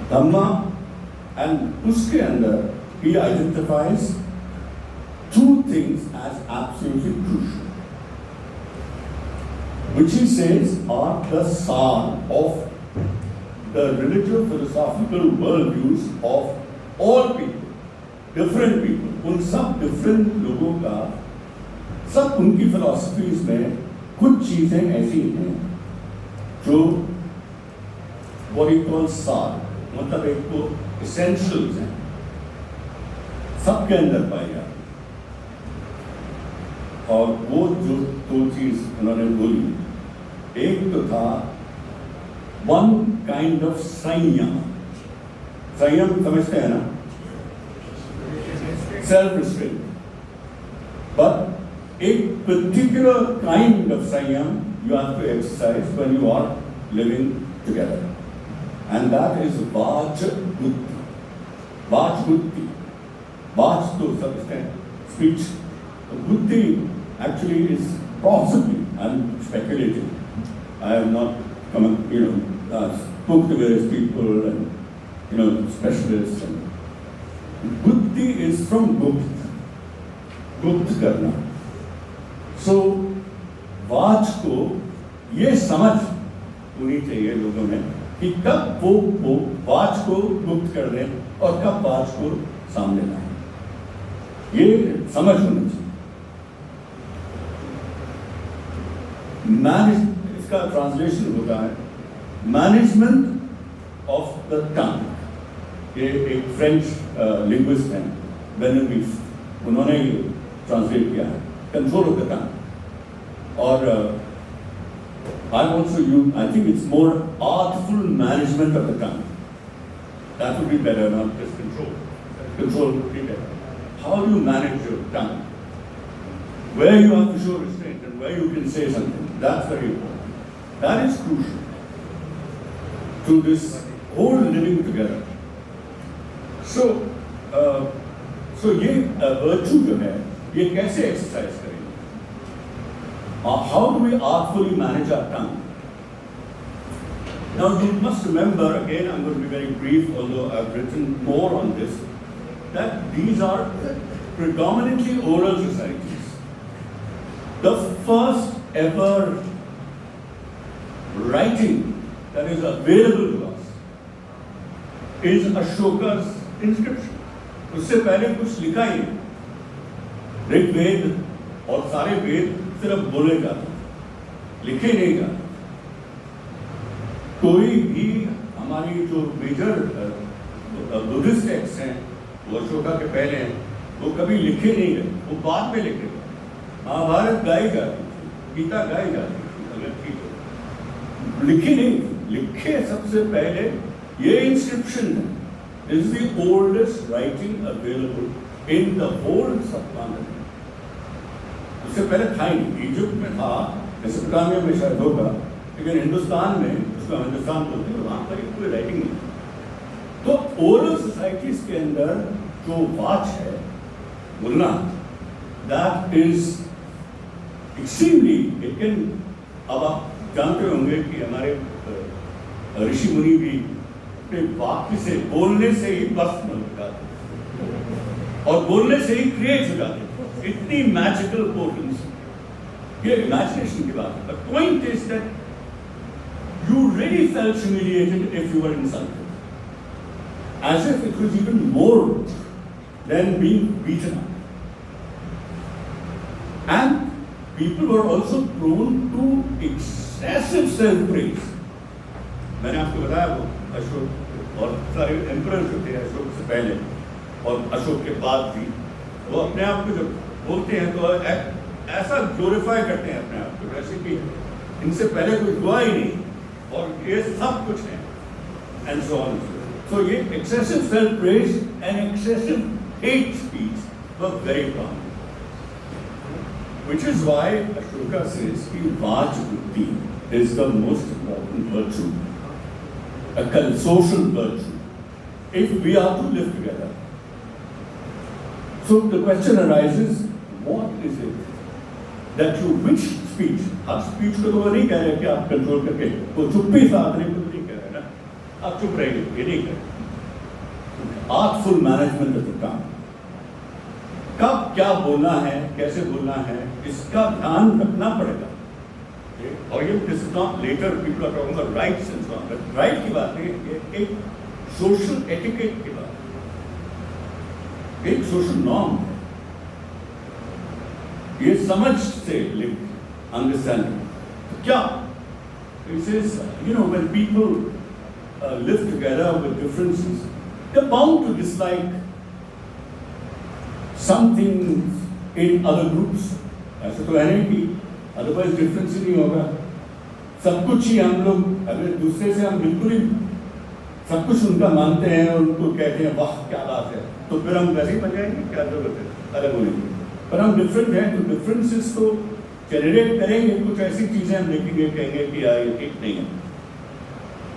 Dhamma, and उसके अंदर he identifies two things as absolutely crucial, which he says are the sar of the religious philosophical worldviews of all people, different people. उन सब different लोगों का, सब उनकी philosophies में कुछ चीजें ऐसी हैं जो what he calls sar, मतलब एक को essentials हैं, सबके अंदर पाई जाती. और वो जो दो चीज उन्होंने बोली, एक तो था वन काइंड ऑफ संयम. संयम समझते हैं ना, सेल्फ रिस्ट्रेंट. बट एक पर्टिकुलर काइंड ऑफ संयम you have to exercise when you are living together, and that is Vach Buddhi. Vach Buddhi. Vach to some extent speech. Buddhi actually is possibly, I'm speculating, I have not spoke to various people and specialists, and Buddhi is from Gupt karna. So watch को ये समझ होनी चाहिए लोगों में कि कब वो वाच को गुप्त कर दें और कब वाच को सामने लाएं. ये समझ होनी चाहिए. इसका ट्रांसलेशन होता है मैनेजमेंट of the tongue. ये एक फ्रेंच लिंग्विस्ट हैं बेनेडिक्ट, उन्होंने ये ट्रांसलेट किया है, कंट्रोल ऑफ द टंग. और I think it's more artful management of the tongue. That would be better, not just control. Control would be better. How do you manage your tongue? Where you have to show restraint and where you can say something, that's very important. That is crucial to this whole living together. So ये virtue जो है, ये कैसे exercise करेंगे? How do we artfully manage our tongue? Now you must remember, again I'm going to be very brief, although I've written more on this, that these are predominantly oral societies. The first ever writing that is available to us is Ashoka's inscription. उससे पहले कुछ लिखा ही नहीं. ऋग्वेद और सारे वेद सिर्फ बोले जाते, लिखे नहीं जाते. कोई भी हमारी जो मेजर बुद्धिस्ट टेक्स्ट हैं वो अशोका के पहले हैं, वो कभी लिखे नहीं गए, वो बाद में लिखे गए. महाभारत गाई जाती थी, गीता गाई जाती थी, अगर ठीक है, लिखी नहीं, लिखे सबसे पहले ये इंस्क्रिप्शन है. This is the oldest writing available in the whole subcontinent. उससे पहले था ही नहीं. इजिप्ट में था, मेसोपोटामिया में शायद होगा, लेकिन हिंदुस्तान में, उसको हिंदुस्तान बोलते हैं, वहाँ पर कोई राइटिंग नहीं. तो ओरल सोसाइटीज के अंदर जो वाच है बोलना, that is extremely, it can, अब आप जानते होंगे कि हमारे ऋषि मुनि भी अपने वाक्य से, बोलने से ही भस्म हो जाते और बोलने से ही क्रिएट हो जाते. इतनी मैजिकल पोटेंस, ये इमेजिनेशन की बात है. The point is that you really felt humiliated if you were insulted, as if it was even more than being beaten up. And people were also prone to excessive self-praise. मैंने आपको बताया वो अशोक और सारे emperor जो थे अशोक से पहले और अशोक के बाद भी, वो अपने आप को जब बोलते हैं तो ऐसा ग्लोरीफाई करते हैं अपने आप को, जैसे कि इनसे पहले कोई हुआ ही नहीं और ये सब कुछ है. And so on. सो ये excessive self praise and excessive hate speech were very common. Which is why Ashoka says कि वाच बुद्धि is the most important virtue, a social virtue, if we are to live together. So the question arises, what is it that you, which speech? आप speech को तो वो नहीं कह रहे कि आप कंट्रोल करके वो चुप्पी साधने को नहीं कह रहे ना, आप चुप रहेंगे, ये नहीं कह रहे. Artful management of the tongue. कब क्या बोलना है, कैसे बोलना है, इसका ध्यान रखना पड़ेगा. और ये this is not letter people are talking about rights and so on, but right की बात नहीं, ये एक सोशल एटिकेट की बात है, एक सोशल नॉर्म है. ये समझ से लिंक अंडरस्टैंडिंग. तो क्या this is, you know, when people live together with differences, they are bound to dislike something in other groups. ऐसा तो है नहीं कि otherwise difference ही नहीं होगा. सब कुछ ही हम लोग, अगर दूसरे से हम बिल्कुल ही सब कुछ उनका मानते हैं और उनको कहते हैं वाह क्या बात है, तो फिर हम वैसे ही बन जाएंगे, क्या जरूरत है अलग होने की. पर हम डिफरेंट हैं तो डिफरेंसेस को जनरेट करेंगे, कुछ ऐसी चीजें हम देखेंगे, कहेंगे कि यार ये ठीक नहीं है.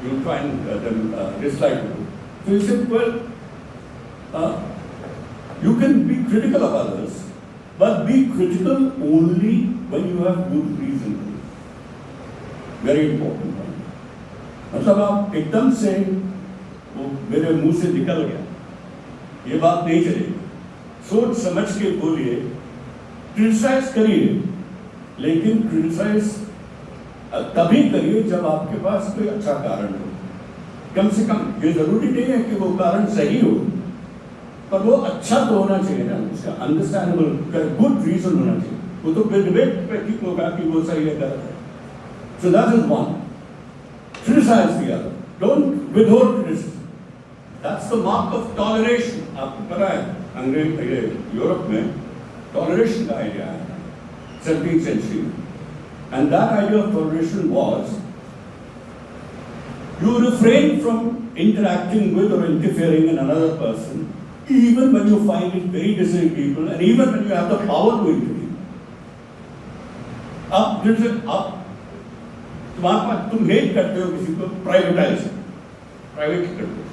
You find them dislikable. So you say, well, you can be critical of others, but be critical only when you have good reason to. Very important point. मतलब आप एकदम से वो मेरे मुंह से निकल गया, ये बात नहीं चलेगी. सोच समझ के बोलिए, क्रिटिसाइज करिए, लेकिन क्रिटिसाइज तभी करिए जब आपके पास कोई अच्छा कारण हो. कम से कम ये जरूरी नहीं है कि वो कारण सही हो, पर वो अच्छा तो होना चाहिए ना, उसका अंडरस्टैंडेबल गुड रीजन होना चाहिए. वो तो डिबेट पे ठीक होगा कि वो सही है गलत है. So that is one. Criticise the other. Don't withhold criticism. That's the mark of toleration. आपको पता है अंग्रेज यूरोप में toleration का idea आया 17th century, and that idea of toleration was you refrain from interacting with or interfering in another person, even when you find it very disagreeable, and even when you have the power to intervene. अब तुम्हारे पास तुम hate करते हो किसी को, privatise private करते हो।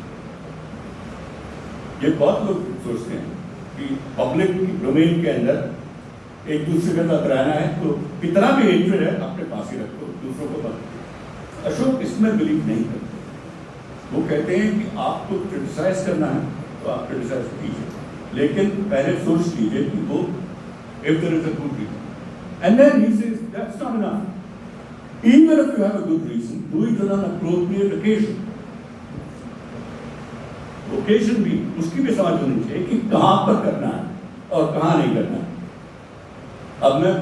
ये बहुत लोग सोचते हैं कि पब्लिक डोमेन के अंदर एक दूसरे के साथ रहना है तो कितना भी हेटरेड है अपने पास ही रखो, दूसरों को मत। अशोक इसमें बिलीव नहीं करते। वो कहते हैं कि आपको क्रिटिसाइज करना है तो आप क्रिटिसाइज कीजिए, लेकिन पहले सोच लीजिए कि वो if there is a good reason, and then he says that's not enough. Even if you have a good reason, do it on an appropriate occasion. Occasion भी उसकी भी समझ होनी चाहिए कि कहाँ पर करना है और कहाँ नहीं करना है। अब मैं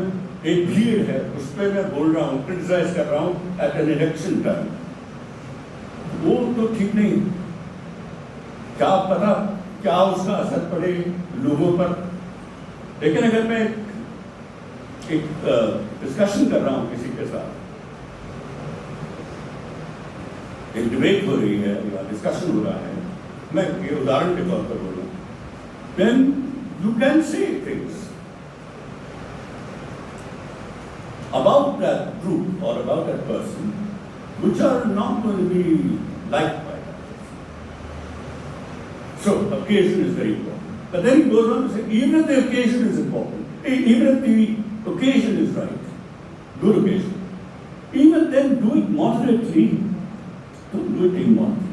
एक भीड़ है उस पर मैं बोल रहा हूँ, क्रिटिसाइज कर रहा हूँ एट एन इलेक्शन टाइम, वो तो ठीक नहीं। क्या पता क्या उसका असर पड़े लोगों पर। लेकिन अगर मैं एक डिस्कशन कर रहा हूँ किसी के साथ, एक डिबेट हो रही है या डिस्कशन हो रहा है, मैं ये उदाहरण के तौर पर बोल रहा हूँ, then you can say things about that group or about that person which are not going to be liked by that person. So occasion is very important. But then he goes on to say, even if the occasion is important, even if the occasion is right, good occasion, even then do it moderately. Don't do it immoderately.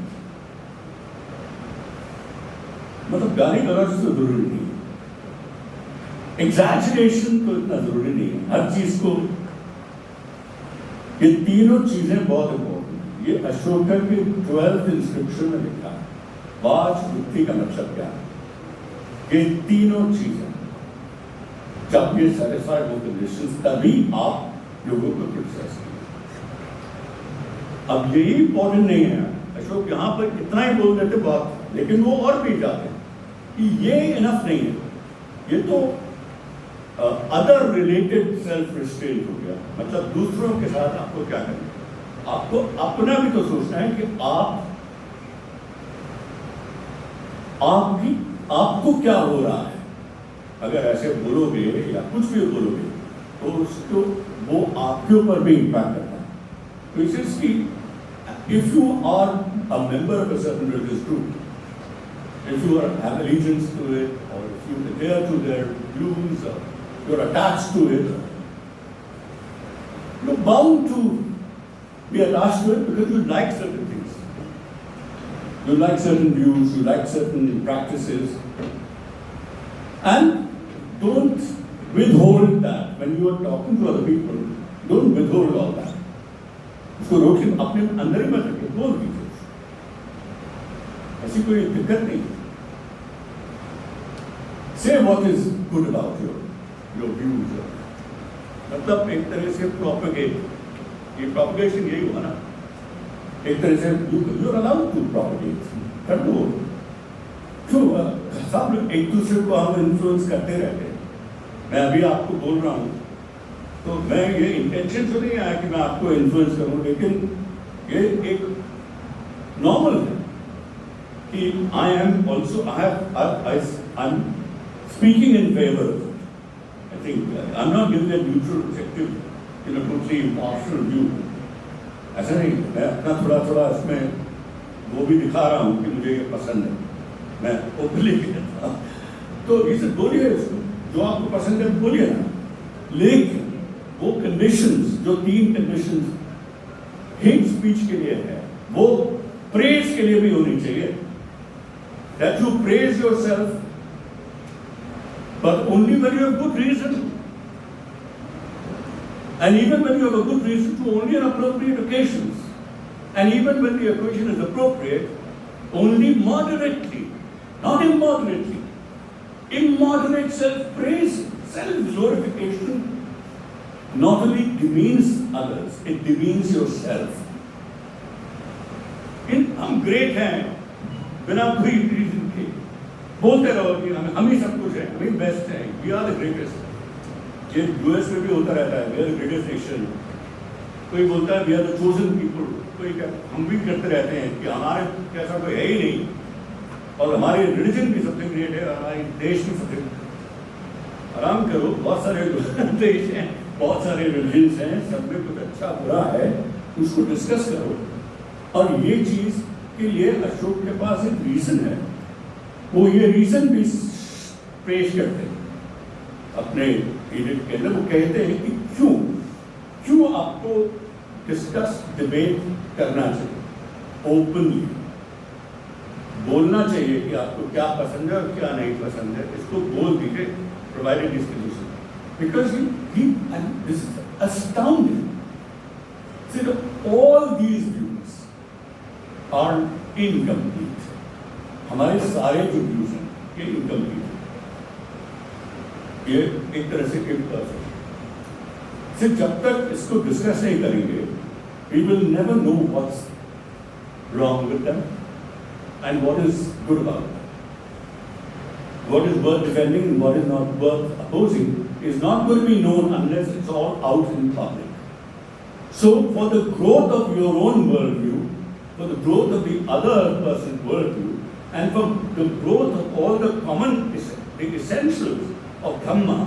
मतलब गाली गलौज तो जरूरी नहीं है, exaggeration तो इतना जरूरी नहीं है। हर चीज को, ये तीनों चीजें बहुत इंपॉर्टेंट है। ये अशोका के 12th इंस्क्रिप्शन में लिखा है, वाच वृत्ति का मतलब क्या है। ये तीनों चीजें जब ये सेटिस्फाइड हो कंडीशंस, तभी आप लोगों को क्रिटिसाइज करें। अब यही इंपॉर्टेंट नहीं है। अशोक यहाँ पर इतना ही बोल देते बहुत, लेकिन वो और भी जाते हैं कि ये इनफ नहीं है, ये तो अदर रिलेटेड सेल्फ रिस्ट्रेंट हो गया। मतलब दूसरों के साथ आपको क्या करना, आपको अपना भी तो सोचना है कि आपको क्या हो रहा है। अगर ऐसे बोलोगे या कुछ भी बोलोगे तो उसको वो आपके ऊपर भी इम्पैक्ट करता है। तो इसलिए if you are a member of a certain religious group, if you have allegiance to it, or if you adhere to their views, or you're attached to it, you're bound to be attached to it because you like certain things. You like certain views, you like certain practices, and don't withhold that. When you are talking to other people, don't withhold all that. उसको रोक के अपने अंदर ही मत रखिए, बोल दीजिए, ऐसी कोई दिक्कत नहीं। Say what is good about your views. मतलब एक तरह से propagate, ये propagation यही हुआ ना, एक तरह से you're allowed to propagate, कर दो। क्यों सब लोग एक दूसरे को हम इन्फ्लुएंस करते रहते हैं। मैं अभी आपको बोल रहा हूँ तो मैं ये इंटेंशन तो नहीं आया कि मैं आपको इन्फ्लुएंस करूं, लेकिन ये एक नॉर्मल है कि I am also I am speaking in favour. I think I am not giving a neutral objective in a totally impartial view. ऐसा नहीं, मैं अपना थोड़ा थोड़ा इसमें वो भी दिखा रहा हूँ कि मुझे ये पसंद है, मैं ओपनली कहता हूँ। तो इसे बोलिए, इसको जो आपको पसंद है बोलिए ना, लेकिन वो कंडीशंस, जो 3 कंडीशंस हेट स्पीच के लिए है, वो प्रेज के लिए भी होनी चाहिए। That you praise yourself but only when you have good reason, and even when you have a good reason to only on appropriate occasions, and even when the occasion is appropriate, only moderately, not immoderately. Immoderate self-praise, self-glorification not only demeans others, it demeans yourself. हम great हैं बिना कोई reason के, बोलते रहो कि हम ही सब कुछ हैं, हम ही बेस्ट हैं, वी आर द ग्रेटेस्ट। ये यूएस में भी होता रहता है, we are the greatest nation. कोई बोलता है we are the chosen people, कोई हम भी करते रहते हैं कि हमारे जैसा कोई है ही नहीं, और हमारे रिलीजन भी सबसे ग्रेट है, हमारे देश भी सबसे। आराम करो, बहुत सारे देश हैं, बहुत सारे रिलीजन्स हैं, सब में कुछ अच्छा बुरा है, उसको डिस्कस करो। और ये चीज के लिए अशोक के पास एक रीजन है, वो ये रीजन भी पेश करते हैं अपने एडिट के अंदर। वो कहते हैं कि क्यों आपको डिस्कस डिबेट करना चाहिए, ओपनली बोलना चाहिए कि आपको क्या पसंद है और क्या नहीं पसंद है, इसको बोल दीजिए, provided this condition, because this is astounding. See, all these views are incomplete. हमारे सारे जो व्यूज हैं ये इनकम्प्लीट है, ये एक तरह से इम्परफेक्ट। सिर्फ जब तक इसको डिस्कस नहीं करेंगे, we will never know what's wrong with them and what is good about them. What is worth defending and what is not worth opposing is not going to be known unless it's all out in public. So, for the growth of your own worldview, for the growth of the other person's worldview, and for the growth of all the common, the essentials of Dhamma,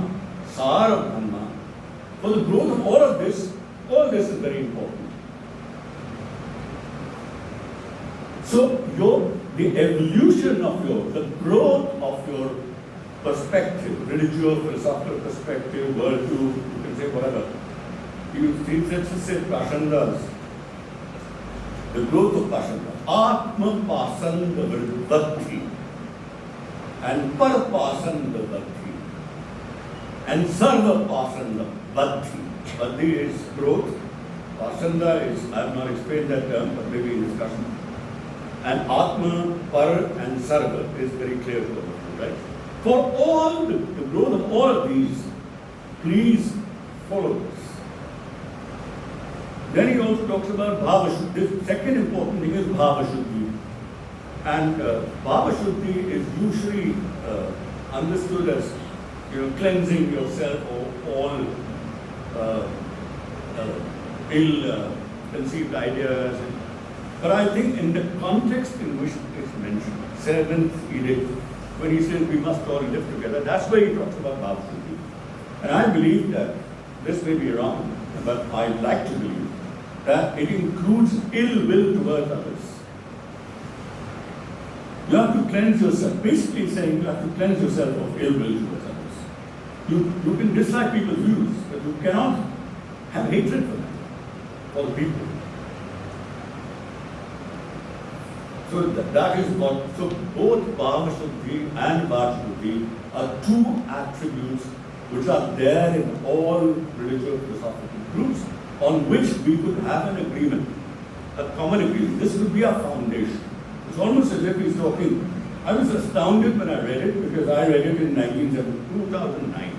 Sar of Dhamma, for the growth of all this is very important. So, the evolution of the growth of your perspective, religious, philosophical perspective, worldview, you can say whatever. You see, let's say Pashandas, the growth of Pashandas. Atma Pasanda Vriddhi and Parapasanda Vriddhi and Sarva Pasanda Vriddhi. Vriddhi is growth. Pasanda is, I have not explained that term, but maybe in discussion. And Atma, Par and Sarva is very clear to us, right? For all the growth of all of these, please follow this. Then he also talks about Bhava Shuddhi. The second important thing is Bhava Shuddhi. And Bhava Shuddhi is usually understood as cleansing yourself of all ill-conceived ideas. But I think in the context in which it's mentioned, 7th edict, when he says we must all live together, that's where he talks about Bhava Shuddhi. And I believe that this may be wrong, but I like to believe that it includes ill will towards others. You have to cleanse yourself. Basically saying you have to cleanse yourself of ill will towards others. You can dislike people's views, but you cannot have hatred for them, for the people. So that is what, so both Bhava Shuddhi and Vajshuddhi are two attributes which are there in all religious philosophical groups, on which we could have an agreement, a common agreement. This could be our foundation. It's almost as if he's talking. I was astounded when I read it, because I read it in 2009,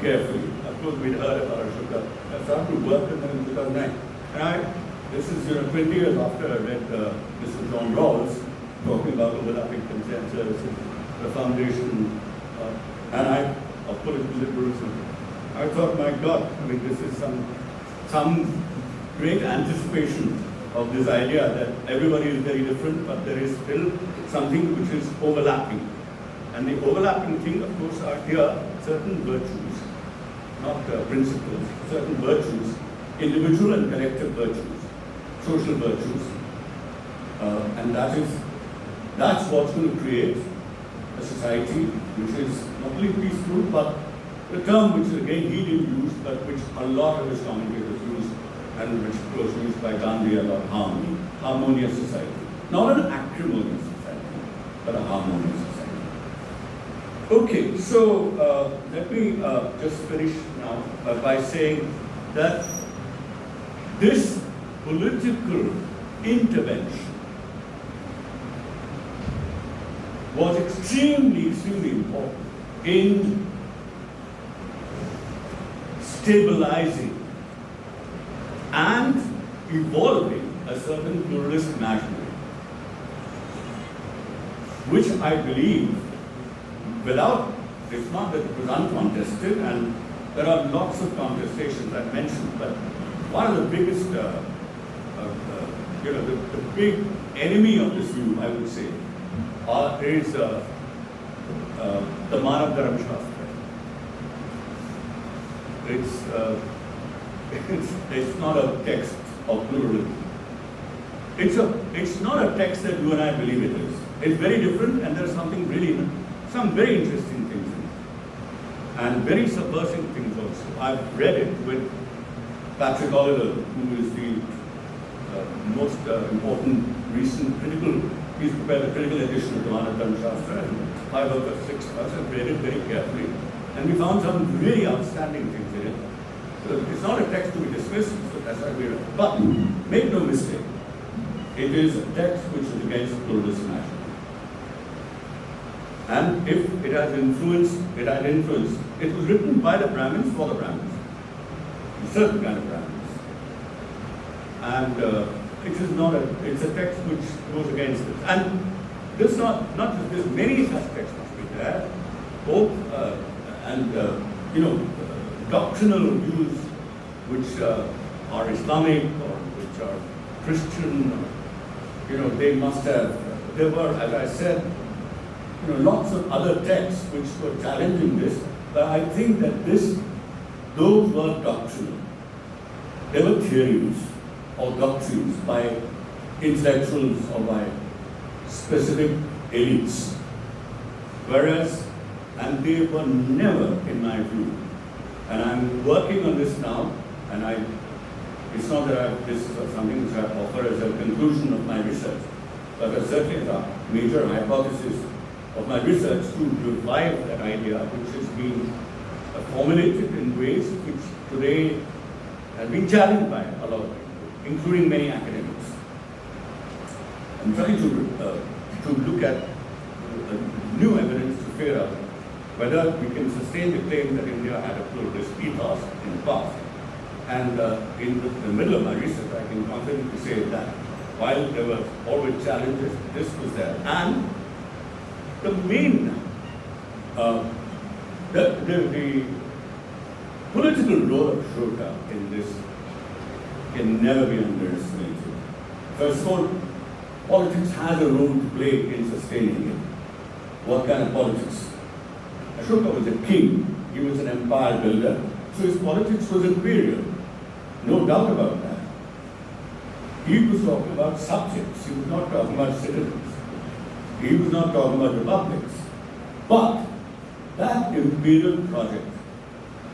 carefully. Of course, we'd heard about Ashoka. I started to work with them in 2009. And this is 20 years after I read Mr. John Rawls talking about overlapping consensus, the foundation, and of political liberalism. I thought, my God, this is some great anticipation of this idea that everybody is very different, but there is still something which is overlapping. And the overlapping thing, of course, are here certain virtues, not principles, certain virtues, individual and collective virtues, social virtues. And that's what's going to create a society which is not only peaceful, but the term which again he didn't use, but which a lot of his commentators used, and which was used by Gandhi about harmony, harmonious society. Not an acrimonious society, but a harmonious society. Okay, so let me just finish now by saying that this political intervention was extremely important in stabilizing and evolving a certain pluralist imaginary. which I believe, without, it's not that it was uncontested, and there are lots of contestations I mentioned, but one of the biggest, the big enemy of this view, I would say, is the Manav Dharma Shastra. It's not a text of pluralism. It's not a text that you and I believe it is. It's very different, and there's some very interesting things in it, and very subversive things also. I've read it with Patrick Oliver, who is the most important recent he's prepared a critical edition of the Manav Dharma Shastra, and 5 of us, 6 of us have read it very carefully, and we found some really outstanding things in it. So it's not a text to be dismissed, so that's why we read it. But make no mistake, it is a text which is against pluralist nationalism. And if it has influence, it was written by the Brahmins for the Brahmins, a certain kind of Brahmins. And it's a text which goes against it. And this not just this, many such texts must be there, both doctrinal views which are Islamic or which are Christian, or, they must have, there were, as I said, lots of other texts which were challenging this, but I think that those were doctrinal. They were theories or doctrines by intellectuals or by specific elites. And they were never, in my view, and I'm working on this now, and it's not that this is something which I offer as a conclusion of my research, but certainly as a major hypothesis of my research to revive that idea, which has been formulated in ways which today have been challenged by a lot of people, including many academics. I'm trying to look at new evidence to figure out whether we can sustain the claim that India had a pluralist ethos in the past. And in the middle of my research, I can confidently say that while there were always challenges, this was there. And the main, the political role of Ashoka in this can never be underestimated. First of all, politics has a role to play in sustaining it. What kind of politics? Ashoka was a king, he was an empire builder, so his politics was imperial. No doubt about that. He was talking about subjects, he was not talking about citizens. He was not talking about republics. But that imperial project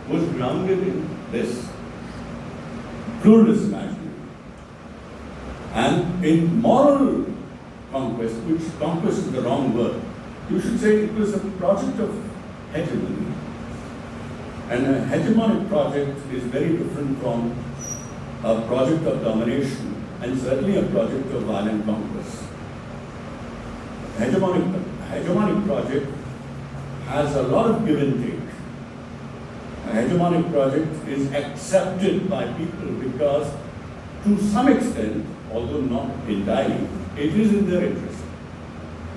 was grounded in this pluralist imaginary. And in moral conquest, which conquest is the wrong word, you should say it was a project of hegemony. And a hegemonic project is very different from a project of domination, and certainly a project of violent conquest. A hegemonic project has a lot of give and take. A hegemonic project is accepted by people because, to some extent, although not entirely, it is in their interest.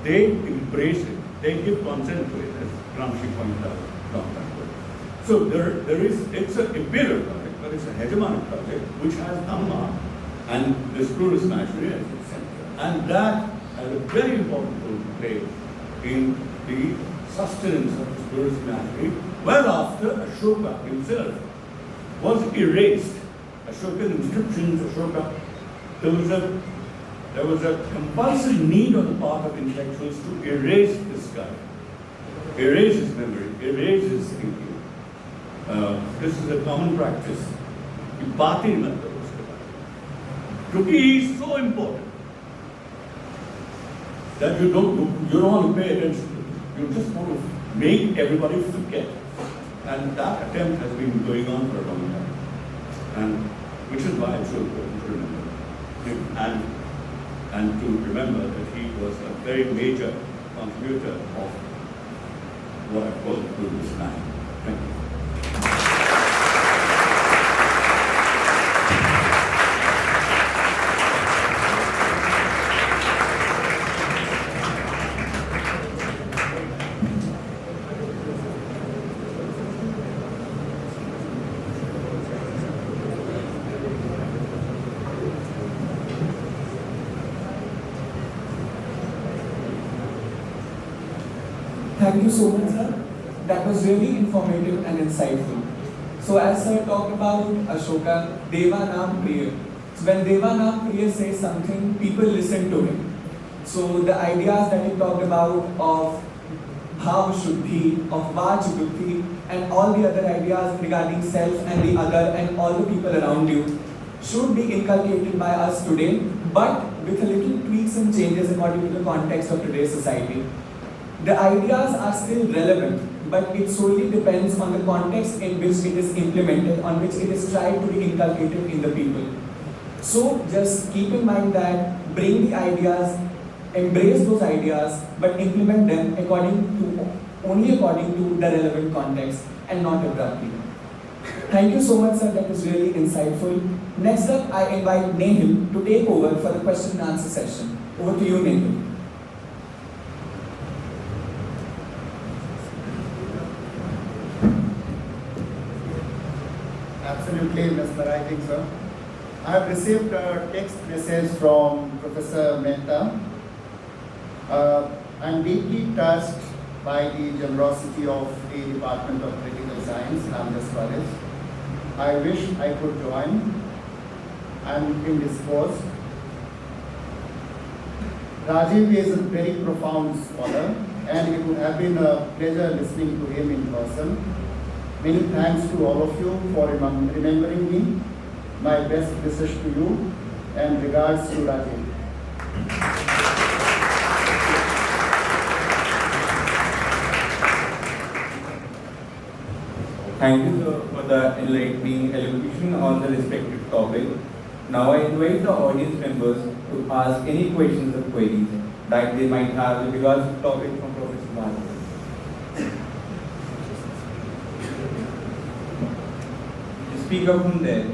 They embrace it, they give consent to it, as Gramsci pointed out long time ago. So it's an imperial project, but it's a hegemonic project which has Dhamma and this pluralist imaginary as its center. And that has a very important role to play in the sustenance of this pluralist imaginary, well after Ashoka himself was erased. Ashoka's inscriptions, there was a compulsory need on the part of intellectuals to erase this guy, erase his memory, erase his thinking. This is a common practice. Because he is so important that you don't want to pay attention to it. You just want to make everybody forget. And that attempt has been going on for a long time. And which is why it's so important to remember him and to remember that he was a very major contributor of what I call the pluralist man. Thank you. Thank you so much, sir. That was really informative and insightful. So as sir talked about Ashoka, Deva Nam Priya. So when Deva Nam Priya says something, people listen to him. So the ideas that he talked about of Bhav Shuddhi, of Vaj Buddhi, and all the other ideas regarding self and the other and all the people around you should be inculcated by us today, but with a little tweaks and changes according to the context of today's society. The ideas are still relevant, but it solely depends on the context in which it is implemented, on which it is tried to be inculcated in the people. So just keep in mind that bring the ideas, embrace those ideas, but implement them only according to the relevant context and not abruptly. Thank you so much, sir. That was really insightful. Next up, I invite Nehil to take over for the question and answer session. Over to you, Nehil. Absolutely mesmerizing, sir. I have received a text message from Professor Mehta. I am deeply touched by the generosity of the Department of Political Science, Ramjas College. I wish I could join. I am indisposed. Rajiv is a very profound scholar, and it would have been a pleasure listening to him in person. Many thanks to all of you for remembering me. My best wishes to you, and regards to Rajiv. Thank you, sir, for the enlightening elocution on the respective topic. Now I invite the audience members to ask any questions or queries that they might have with regards to the topic from Professor Bhargava. Speak up from there.